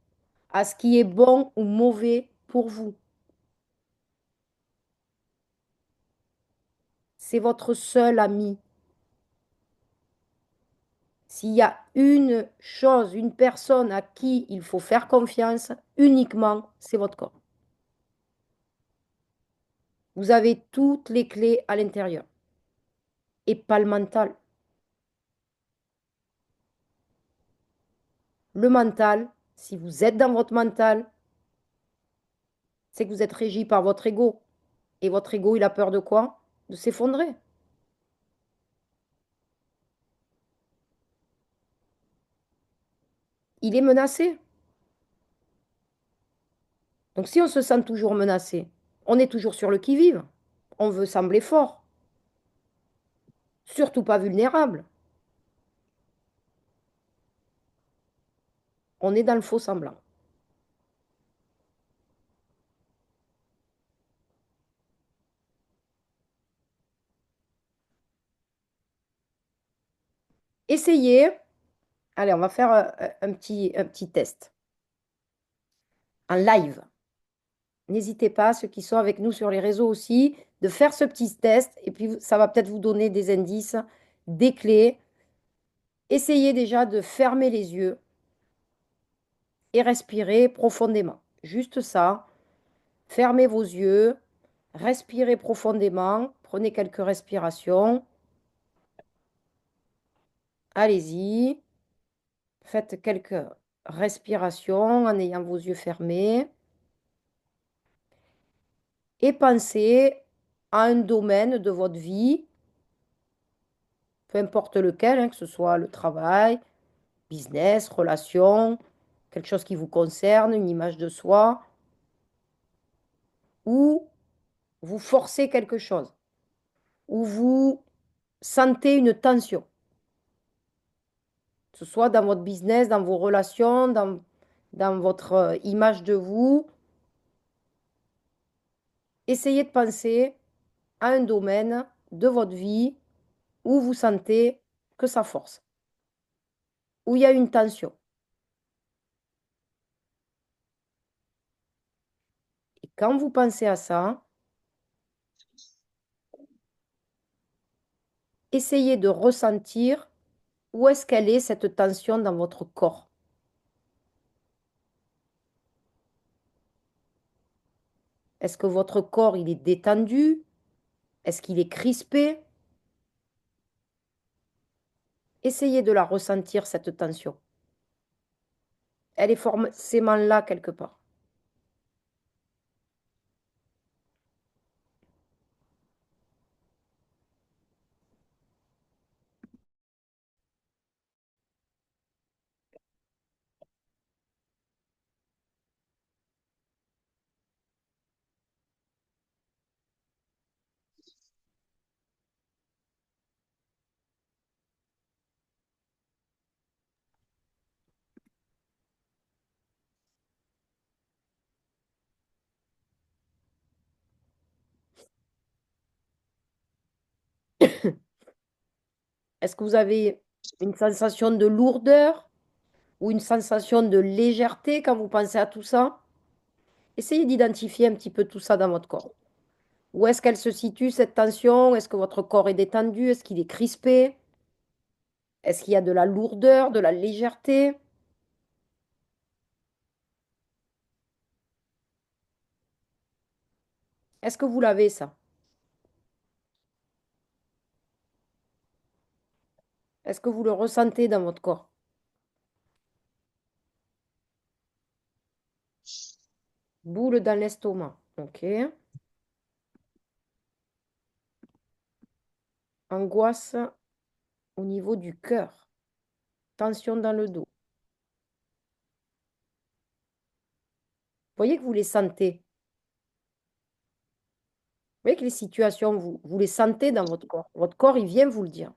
à ce qui est bon ou mauvais pour vous. C'est votre seul ami. S'il y a une chose, une personne à qui il faut faire confiance, uniquement, c'est votre corps. Vous avez toutes les clés à l'intérieur et pas le mental. Le mental, si vous êtes dans votre mental, c'est que vous êtes régi par votre ego. Et votre ego, il a peur de quoi? De s'effondrer. Il est menacé. Donc si on se sent toujours menacé, on est toujours sur le qui-vive. On veut sembler fort, surtout pas vulnérable. On est dans le faux semblant. Essayez. Allez, on va faire un petit test en live. N'hésitez pas, ceux qui sont avec nous sur les réseaux aussi, de faire ce petit test et puis ça va peut-être vous donner des indices, des clés. Essayez déjà de fermer les yeux et respirer profondément. Juste ça. Fermez vos yeux, respirez profondément, prenez quelques respirations. Allez-y, faites quelques respirations en ayant vos yeux fermés et pensez à un domaine de votre vie, peu importe lequel, hein, que ce soit le travail, business, relation, quelque chose qui vous concerne, une image de soi, où vous forcez quelque chose, où vous sentez une tension, que ce soit dans votre business, dans vos relations, dans votre image de vous. Essayez de penser à un domaine de votre vie où vous sentez que ça force, où il y a une tension. Et quand vous pensez à ça, essayez de ressentir où est-ce qu'elle est, cette tension dans votre corps. Est-ce que votre corps, il est détendu? Est-ce qu'il est crispé? Essayez de la ressentir, cette tension. Elle est forcément là quelque part. Est-ce que vous avez une sensation de lourdeur ou une sensation de légèreté quand vous pensez à tout ça? Essayez d'identifier un petit peu tout ça dans votre corps. Où est-ce qu'elle se situe, cette tension? Est-ce que votre corps est détendu? Est-ce qu'il est crispé? Est-ce qu'il y a de la lourdeur, de la légèreté? Est-ce que vous l'avez, ça? Est-ce que vous le ressentez dans votre corps? Boule dans l'estomac. OK. Angoisse au niveau du cœur. Tension dans le dos. Vous voyez que vous les sentez. Vous voyez que les situations, vous les sentez dans votre corps. Votre corps, il vient vous le dire.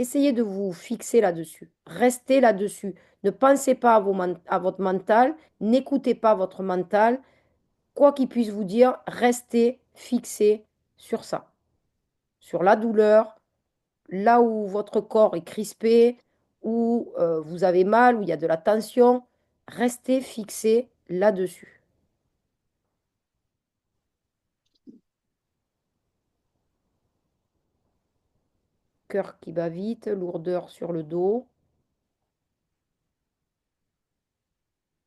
Essayez de vous fixer là-dessus. Restez là-dessus. Ne pensez pas à votre mental. N'écoutez pas votre mental. Quoi qu'il puisse vous dire, restez fixé sur ça. Sur la douleur, là où votre corps est crispé, où vous avez mal, où il y a de la tension. Restez fixé là-dessus. Cœur qui bat vite, lourdeur sur le dos,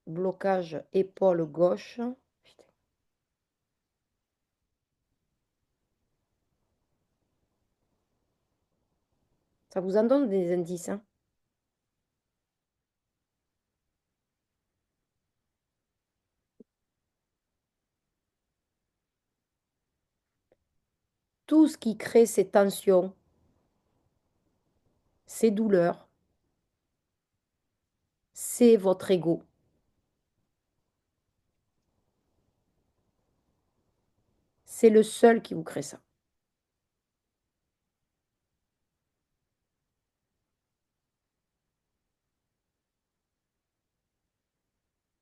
blocage épaule gauche. Putain. Ça vous en donne des indices, hein? Tout ce qui crée ces tensions, ces douleurs, c'est votre ego. C'est le seul qui vous crée ça.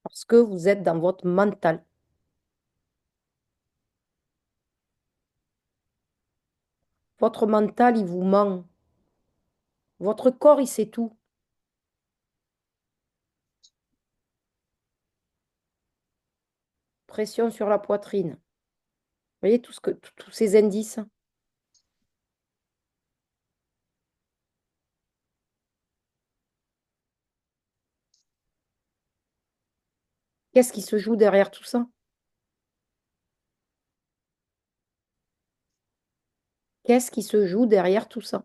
Parce que vous êtes dans votre mental. Votre mental, il vous ment. Votre corps, il sait tout. Pression sur la poitrine. Vous voyez tous ces indices? Qu'est-ce qui se joue derrière tout ça? Qu'est-ce qui se joue derrière tout ça?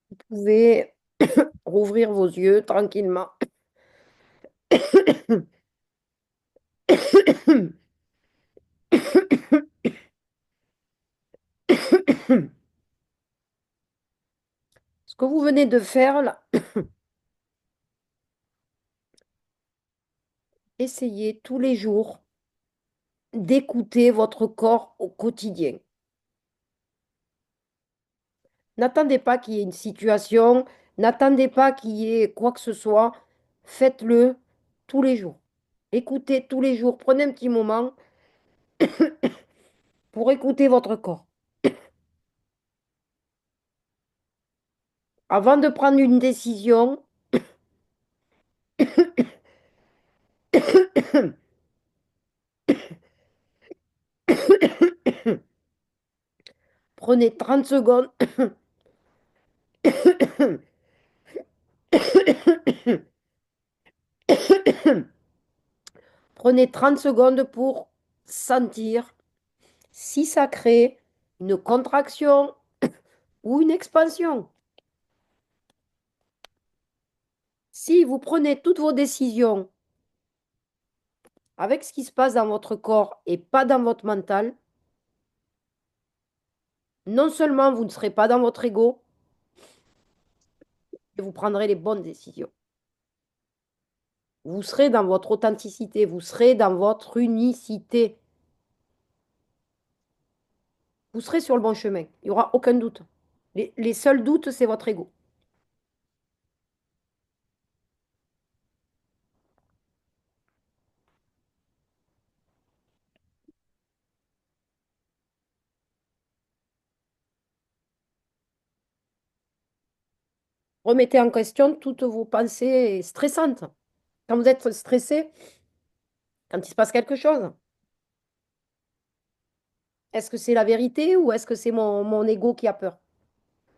Vous pouvez rouvrir vos yeux tranquillement. Ce que vous venez de faire là, essayez tous les jours d'écouter votre corps au quotidien. N'attendez pas qu'il y ait une situation, n'attendez pas qu'il y ait quoi que ce soit. Faites-le tous les jours. Écoutez tous les jours. Prenez un petit moment pour écouter votre corps. Avant de prendre une décision, prenez 30 secondes. Prenez 30 secondes pour sentir si ça crée une contraction ou une expansion. Si vous prenez toutes vos décisions avec ce qui se passe dans votre corps et pas dans votre mental, non seulement vous ne serez pas dans votre ego, mais vous prendrez les bonnes décisions. Vous serez dans votre authenticité, vous serez dans votre unicité. Vous serez sur le bon chemin. Il n'y aura aucun doute. Les seuls doutes, c'est votre ego. Remettez en question toutes vos pensées stressantes. Quand vous êtes stressé, quand il se passe quelque chose, est-ce que c'est la vérité ou est-ce que c'est mon ego qui a peur?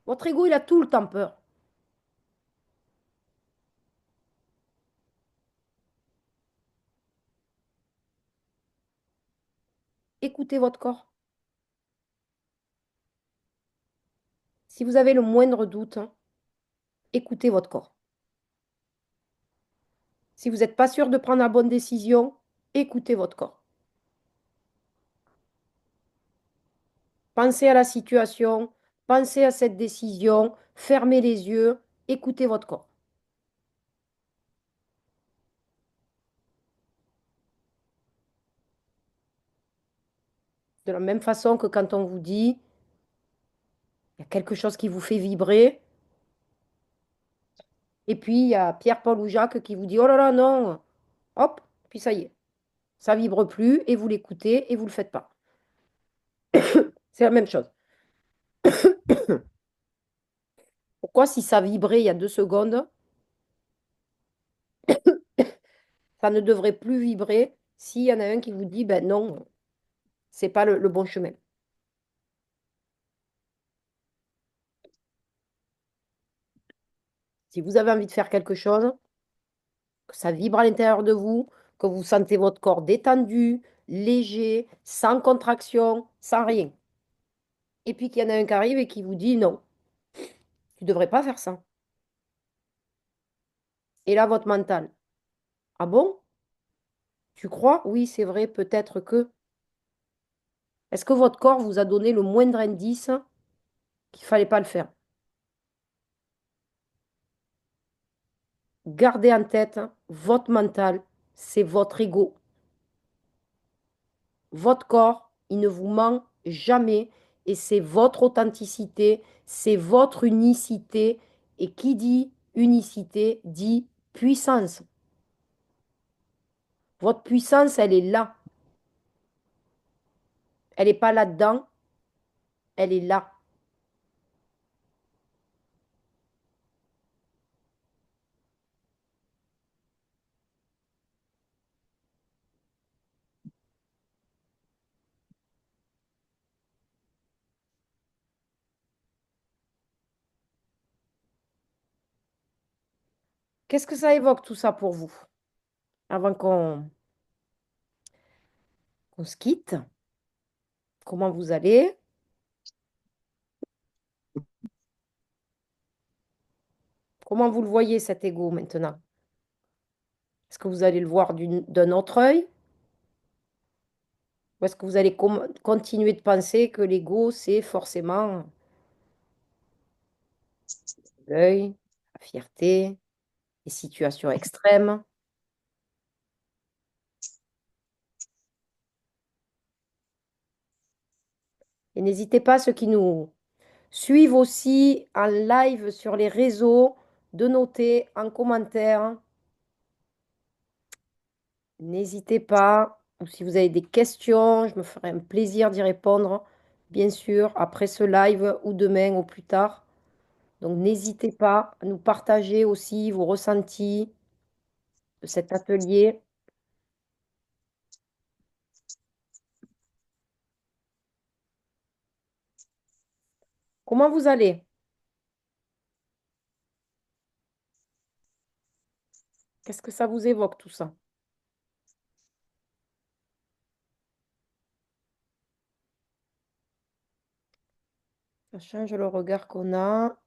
Votre ego, il a tout le temps peur. Écoutez votre corps. Si vous avez le moindre doute, hein, écoutez votre corps. Si vous n'êtes pas sûr de prendre la bonne décision, écoutez votre corps. Pensez à la situation, pensez à cette décision, fermez les yeux, écoutez votre corps. De la même façon que quand on vous dit, il y a quelque chose qui vous fait vibrer, et puis il y a Pierre, Paul ou Jacques qui vous dit, oh là là, non, hop, puis ça y est, ça vibre plus, et vous l'écoutez, et vous ne le faites pas. C'est la même chose. Pourquoi si ça vibrait il y a 2 secondes, ça ne devrait plus vibrer s'il y en a un qui vous dit, ben non, c'est pas le bon chemin. Si vous avez envie de faire quelque chose, que ça vibre à l'intérieur de vous, que vous sentez votre corps détendu, léger, sans contraction, sans rien. Et puis qu'il y en a un qui arrive et qui vous dit non, tu ne devrais pas faire ça. Et là, votre mental, ah bon? Tu crois? Oui, c'est vrai, peut-être que. Est-ce que votre corps vous a donné le moindre indice qu'il ne fallait pas le faire? Gardez en tête, votre mental, c'est votre ego. Votre corps, il ne vous ment jamais et c'est votre authenticité, c'est votre unicité. Et qui dit unicité dit puissance. Votre puissance, elle est là. Elle n'est pas là-dedans, elle est là. Qu'est-ce que ça évoque tout ça pour vous? Avant qu'on se quitte, comment vous allez? Comment vous le voyez cet ego maintenant? Est-ce que vous allez le voir d'un autre œil? Ou est-ce que vous allez continuer de penser que l'ego, c'est forcément l'œil, la fierté, les situations extrêmes? Et n'hésitez pas, ceux qui nous suivent aussi en live sur les réseaux, de noter en commentaire. N'hésitez pas. Ou si vous avez des questions, je me ferai un plaisir d'y répondre, bien sûr, après ce live ou demain ou plus tard. Donc n'hésitez pas à nous partager aussi vos ressentis de cet atelier. Comment vous allez? Qu'est-ce que ça vous évoque tout ça? Ça change le regard qu'on a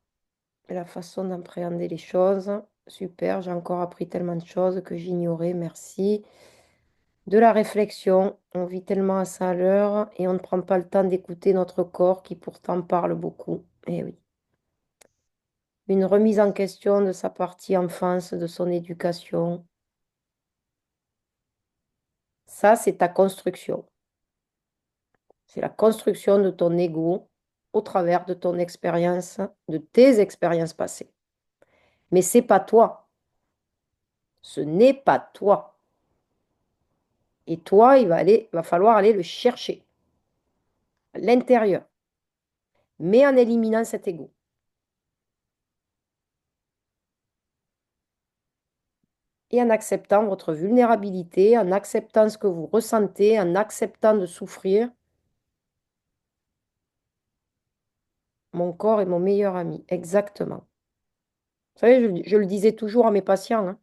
et la façon d'appréhender les choses. Super, j'ai encore appris tellement de choses que j'ignorais. Merci. De la réflexion, on vit tellement à ça à l'heure et on ne prend pas le temps d'écouter notre corps qui pourtant parle beaucoup. Eh oui. Une remise en question de sa partie enfance, de son éducation. Ça, c'est ta construction. C'est la construction de ton ego au travers de ton expérience, de tes expériences passées. Mais c'est pas toi. Ce n'est pas toi. Et toi, va falloir aller le chercher à l'intérieur, mais en éliminant cet ego. Et en acceptant votre vulnérabilité, en acceptant ce que vous ressentez, en acceptant de souffrir. Mon corps est mon meilleur ami, exactement. Vous savez, je le disais toujours à mes patients, hein,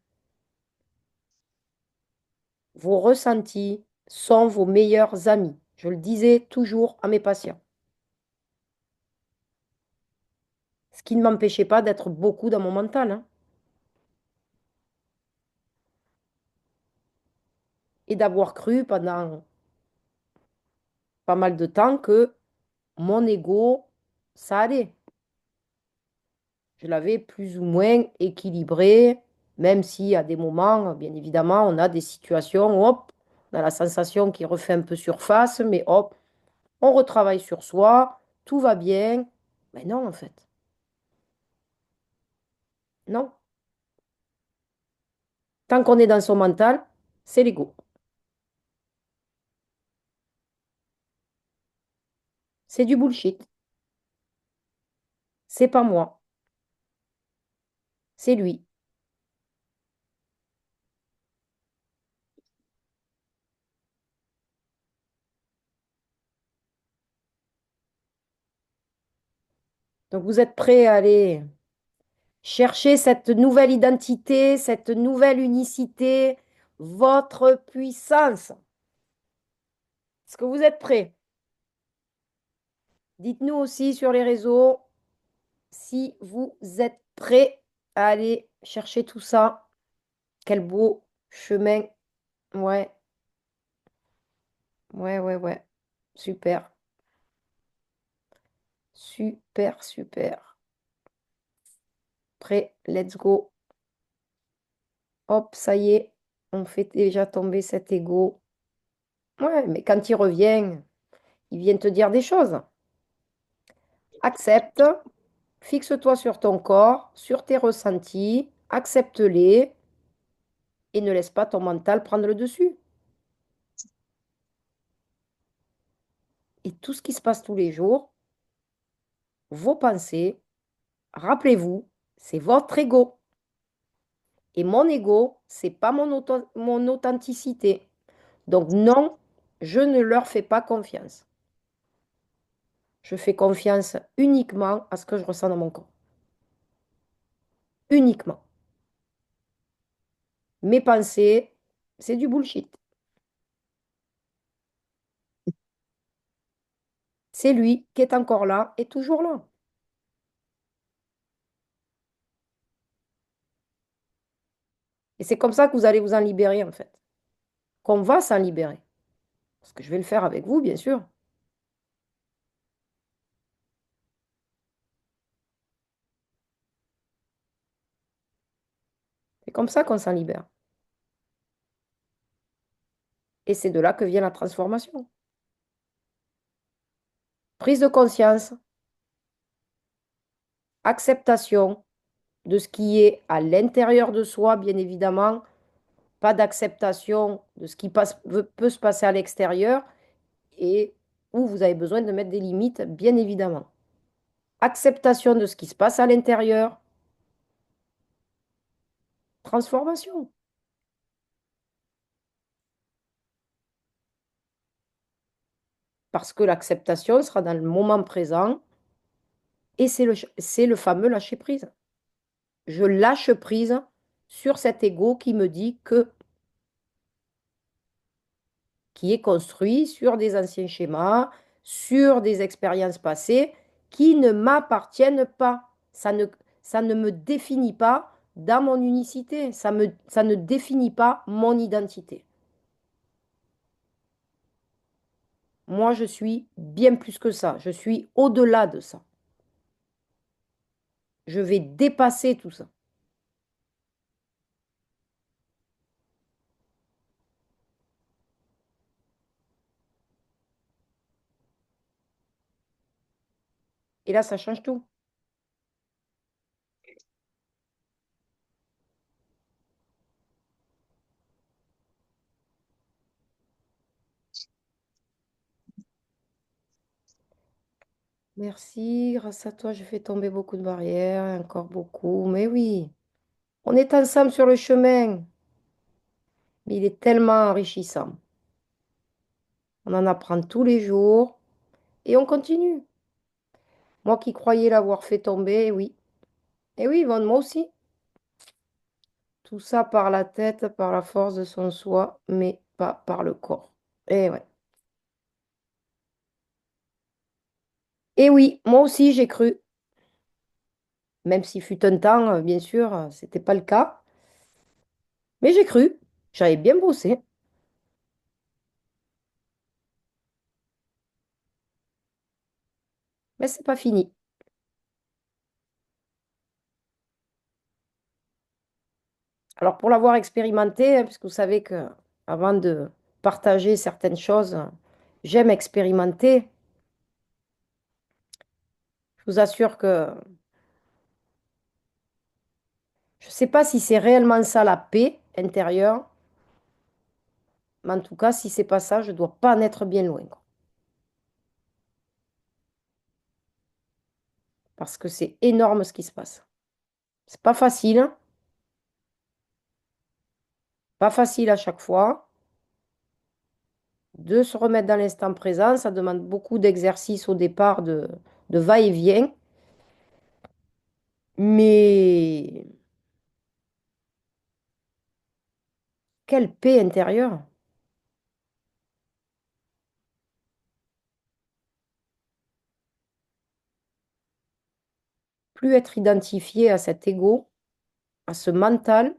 vos ressentis sont vos meilleurs amis. Je le disais toujours à mes patients. Ce qui ne m'empêchait pas d'être beaucoup dans mon mental, hein, et d'avoir cru pendant pas mal de temps que mon ego, ça allait. Je l'avais plus ou moins équilibré, même si à des moments, bien évidemment, on a des situations où, hop, on a la sensation qui refait un peu surface, mais hop, on retravaille sur soi, tout va bien. Mais non, en fait, non. Tant qu'on est dans son mental, c'est l'ego. C'est du bullshit. C'est pas moi, c'est lui. Donc vous êtes prêts à aller Cherchez cette nouvelle identité, cette nouvelle unicité, votre puissance. Est-ce que vous êtes prêts? Dites-nous aussi sur les réseaux si vous êtes prêts à aller chercher tout ça. Quel beau chemin. Ouais, ouais, ouais, ouais. Super, super, super. Prêt, let's go. Hop, ça y est, on fait déjà tomber cet ego. Ouais, mais quand il revient, il vient te dire des choses. Accepte, fixe-toi sur ton corps, sur tes ressentis, accepte-les et ne laisse pas ton mental prendre le dessus. Et tout ce qui se passe tous les jours, vos pensées, rappelez-vous, c'est votre ego. Et mon ego, c'est pas mon authenticité. Donc non, je ne leur fais pas confiance. Je fais confiance uniquement à ce que je ressens dans mon corps. Uniquement. Mes pensées, c'est du bullshit. C'est lui qui est encore là et toujours là. Et c'est comme ça que vous allez vous en libérer, en fait. Qu'on va s'en libérer. Parce que je vais le faire avec vous, bien sûr. C'est comme ça qu'on s'en libère. Et c'est de là que vient la transformation. Prise de conscience, acceptation de ce qui est à l'intérieur de soi, bien évidemment. Pas d'acceptation de ce qui peut se passer à l'extérieur et où vous avez besoin de mettre des limites, bien évidemment. Acceptation de ce qui se passe à l'intérieur, transformation. Parce que l'acceptation sera dans le moment présent et c'est le fameux lâcher prise. Je lâche prise sur cet ego qui me dit que, qui est construit sur des anciens schémas, sur des expériences passées qui ne m'appartiennent pas. Ça ne me définit pas dans mon unicité. Ça ne définit pas mon identité. Moi, je suis bien plus que ça. Je suis au-delà de ça. Je vais dépasser tout ça. Et là, ça change tout. Merci, grâce à toi, j'ai fait tomber beaucoup de barrières, encore beaucoup. Mais oui, on est ensemble sur le chemin. Mais il est tellement enrichissant. On en apprend tous les jours et on continue. Moi qui croyais l'avoir fait tomber, oui. Et oui, Yvonne, moi aussi. Tout ça par la tête, par la force de son soi, mais pas par le corps. Et ouais. Et oui, moi aussi j'ai cru. Même si fut un temps, bien sûr, c'était pas le cas. Mais j'ai cru. J'avais bien bossé. Mais c'est pas fini. Alors pour l'avoir expérimenté, parce que vous savez que avant de partager certaines choses, j'aime expérimenter. Je vous assure que je ne sais pas si c'est réellement ça la paix intérieure, mais en tout cas, si c'est pas ça, je ne dois pas en être bien loin, quoi. Parce que c'est énorme ce qui se passe. C'est pas facile, hein. Pas facile à chaque fois. De se remettre dans l'instant présent, ça demande beaucoup d'exercice au départ de va-et-vient. Mais quelle paix intérieure. Plus être identifié à cet ego, à ce mental,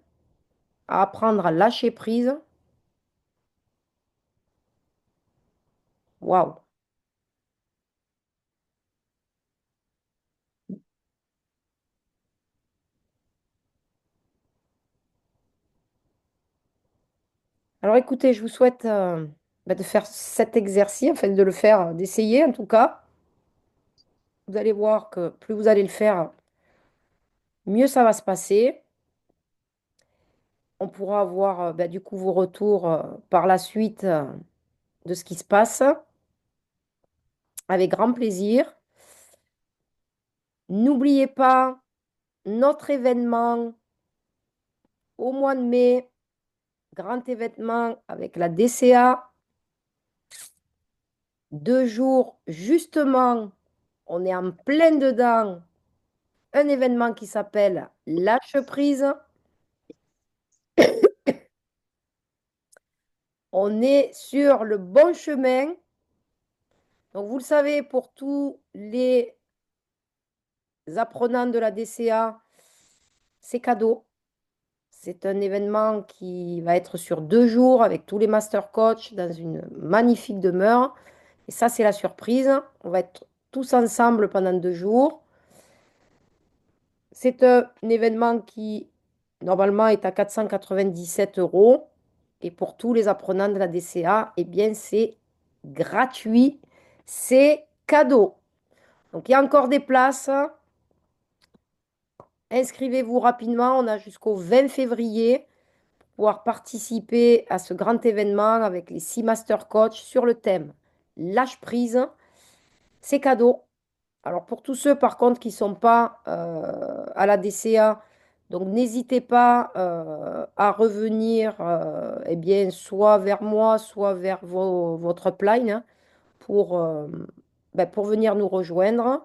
à apprendre à lâcher prise. Waouh. Alors écoutez, je vous souhaite de faire cet exercice, enfin de le faire, d'essayer en tout cas. Vous allez voir que plus vous allez le faire, mieux ça va se passer. On pourra avoir du coup vos retours par la suite de ce qui se passe avec grand plaisir. N'oubliez pas notre événement au mois de mai, grand événement avec la DCA. 2 jours, justement, on est en plein dedans. Un événement qui s'appelle Lâche prise. On est sur le bon chemin. Donc, vous le savez, pour tous les apprenants de la DCA, c'est cadeau. C'est un événement qui va être sur 2 jours avec tous les master coachs dans une magnifique demeure. Et ça, c'est la surprise. On va être tous ensemble pendant 2 jours. C'est un événement qui, normalement, est à 497 euros. Et pour tous les apprenants de la DCA, eh bien, c'est gratuit. C'est cadeau. Donc, il y a encore des places. Inscrivez-vous rapidement. On a jusqu'au 20 février pour pouvoir participer à ce grand événement avec les 6 master coachs sur le thème Lâche prise. C'est cadeau. Alors pour tous ceux par contre qui ne sont pas à la DCA, donc n'hésitez pas à revenir eh bien, soit vers moi, soit vers votre upline hein, pour, pour venir nous rejoindre.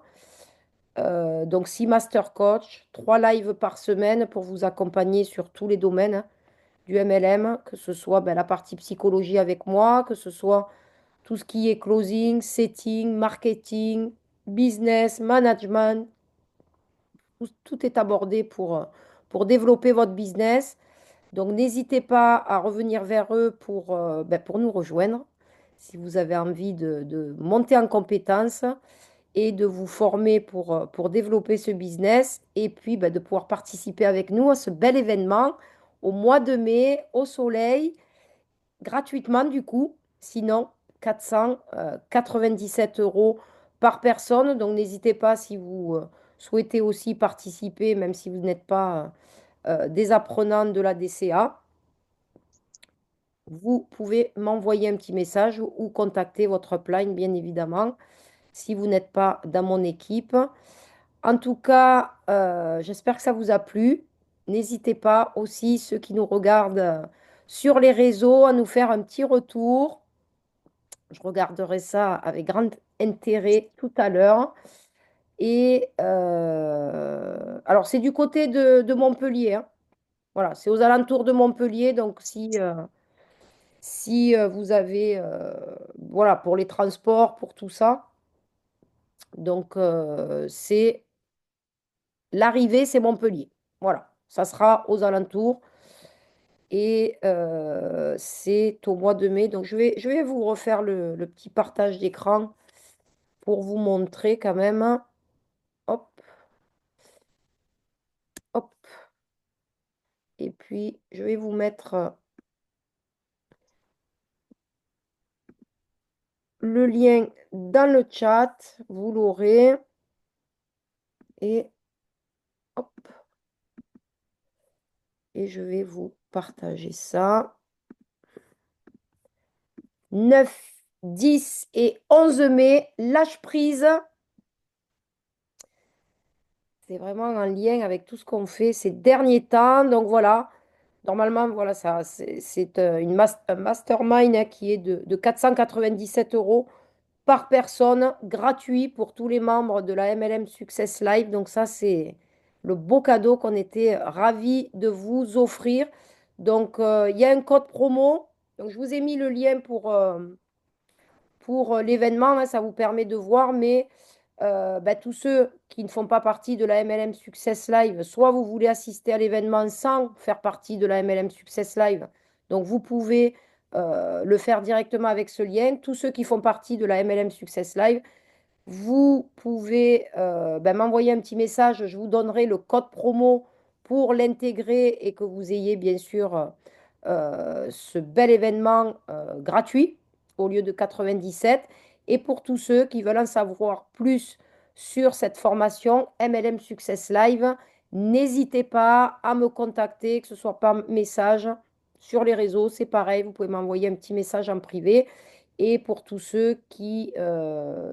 Donc 6 master coach, 3 lives par semaine pour vous accompagner sur tous les domaines hein, du MLM, que ce soit la partie psychologie avec moi, que ce soit tout ce qui est closing, setting, marketing, business, management, tout est abordé pour développer votre business. Donc, n'hésitez pas à revenir vers eux pour nous rejoindre si vous avez envie de monter en compétences et de vous former pour développer ce business et puis de pouvoir participer avec nous à ce bel événement au mois de mai au soleil gratuitement du coup, sinon 497 euros par personne. Donc n'hésitez pas si vous souhaitez aussi participer, même si vous n'êtes pas des apprenants de la DCA, vous pouvez m'envoyer un petit message ou contacter votre upline, bien évidemment, si vous n'êtes pas dans mon équipe. En tout cas, j'espère que ça vous a plu. N'hésitez pas aussi, ceux qui nous regardent sur les réseaux, à nous faire un petit retour. Je regarderai ça avec grand intérêt tout à l'heure. Et alors, c'est du côté de Montpellier. Hein. Voilà, c'est aux alentours de Montpellier. Donc, si vous avez, voilà, pour les transports, pour tout ça. Donc, c'est l'arrivée, c'est Montpellier. Voilà, ça sera aux alentours. Et c'est au mois de mai. Donc, je vais vous refaire le petit partage d'écran pour vous montrer quand même. Hop, hop. Et puis, je vais vous mettre le lien dans le chat. Vous l'aurez. Et hop. Et je vais vous partager ça. 9, 10 et 11 mai, lâche prise. C'est vraiment en lien avec tout ce qu'on fait ces derniers temps. Donc voilà, normalement, voilà, ça, c'est un mastermind hein, qui est de 497 euros par personne, gratuit pour tous les membres de la MLM Success Live. Donc ça, le beau cadeau qu'on était ravis de vous offrir. Donc, il y a un code promo. Donc, je vous ai mis le lien pour l'événement, hein, ça vous permet de voir, mais bah, tous ceux qui ne font pas partie de la MLM Success Live, soit vous voulez assister à l'événement sans faire partie de la MLM Success Live, donc vous pouvez le faire directement avec ce lien. Tous ceux qui font partie de la MLM Success Live, vous pouvez ben, m'envoyer un petit message, je vous donnerai le code promo pour l'intégrer et que vous ayez bien sûr ce bel événement gratuit au lieu de 97. Et pour tous ceux qui veulent en savoir plus sur cette formation MLM Success Live, n'hésitez pas à me contacter, que ce soit par message sur les réseaux, c'est pareil, vous pouvez m'envoyer un petit message en privé. Et pour tous ceux qui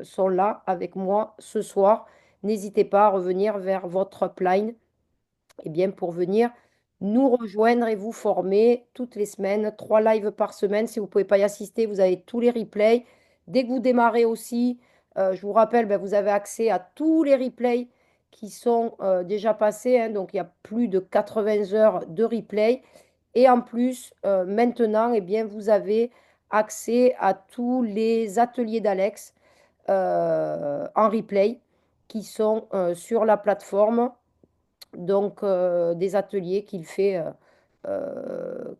sont là avec moi ce soir, n'hésitez pas à revenir vers votre upline eh bien, pour venir nous rejoindre et vous former toutes les semaines, 3 lives par semaine. Si vous ne pouvez pas y assister, vous avez tous les replays. Dès que vous démarrez aussi, je vous rappelle, ben, vous avez accès à tous les replays qui sont déjà passés, hein. Donc, il y a plus de 80 heures de replay. Et en plus, maintenant, eh bien, vous avez accès à tous les ateliers d'Alex en replay qui sont sur la plateforme. Donc, des ateliers qu'il fait euh,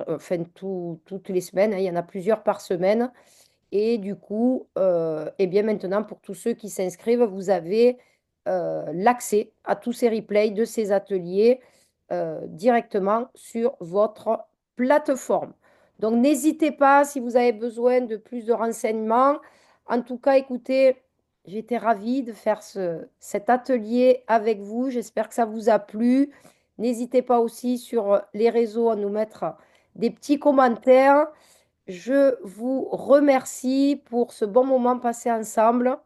enfin, toutes les semaines, hein, il y en a plusieurs par semaine. Et du coup, eh bien maintenant, pour tous ceux qui s'inscrivent, vous avez l'accès à tous ces replays de ces ateliers directement sur votre plateforme. Donc, n'hésitez pas si vous avez besoin de plus de renseignements. En tout cas, écoutez, j'étais ravie de faire cet atelier avec vous. J'espère que ça vous a plu. N'hésitez pas aussi sur les réseaux à nous mettre des petits commentaires. Je vous remercie pour ce bon moment passé ensemble.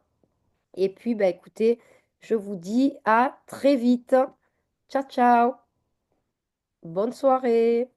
Et puis, bah, écoutez, je vous dis à très vite. Ciao, ciao. Bonne soirée.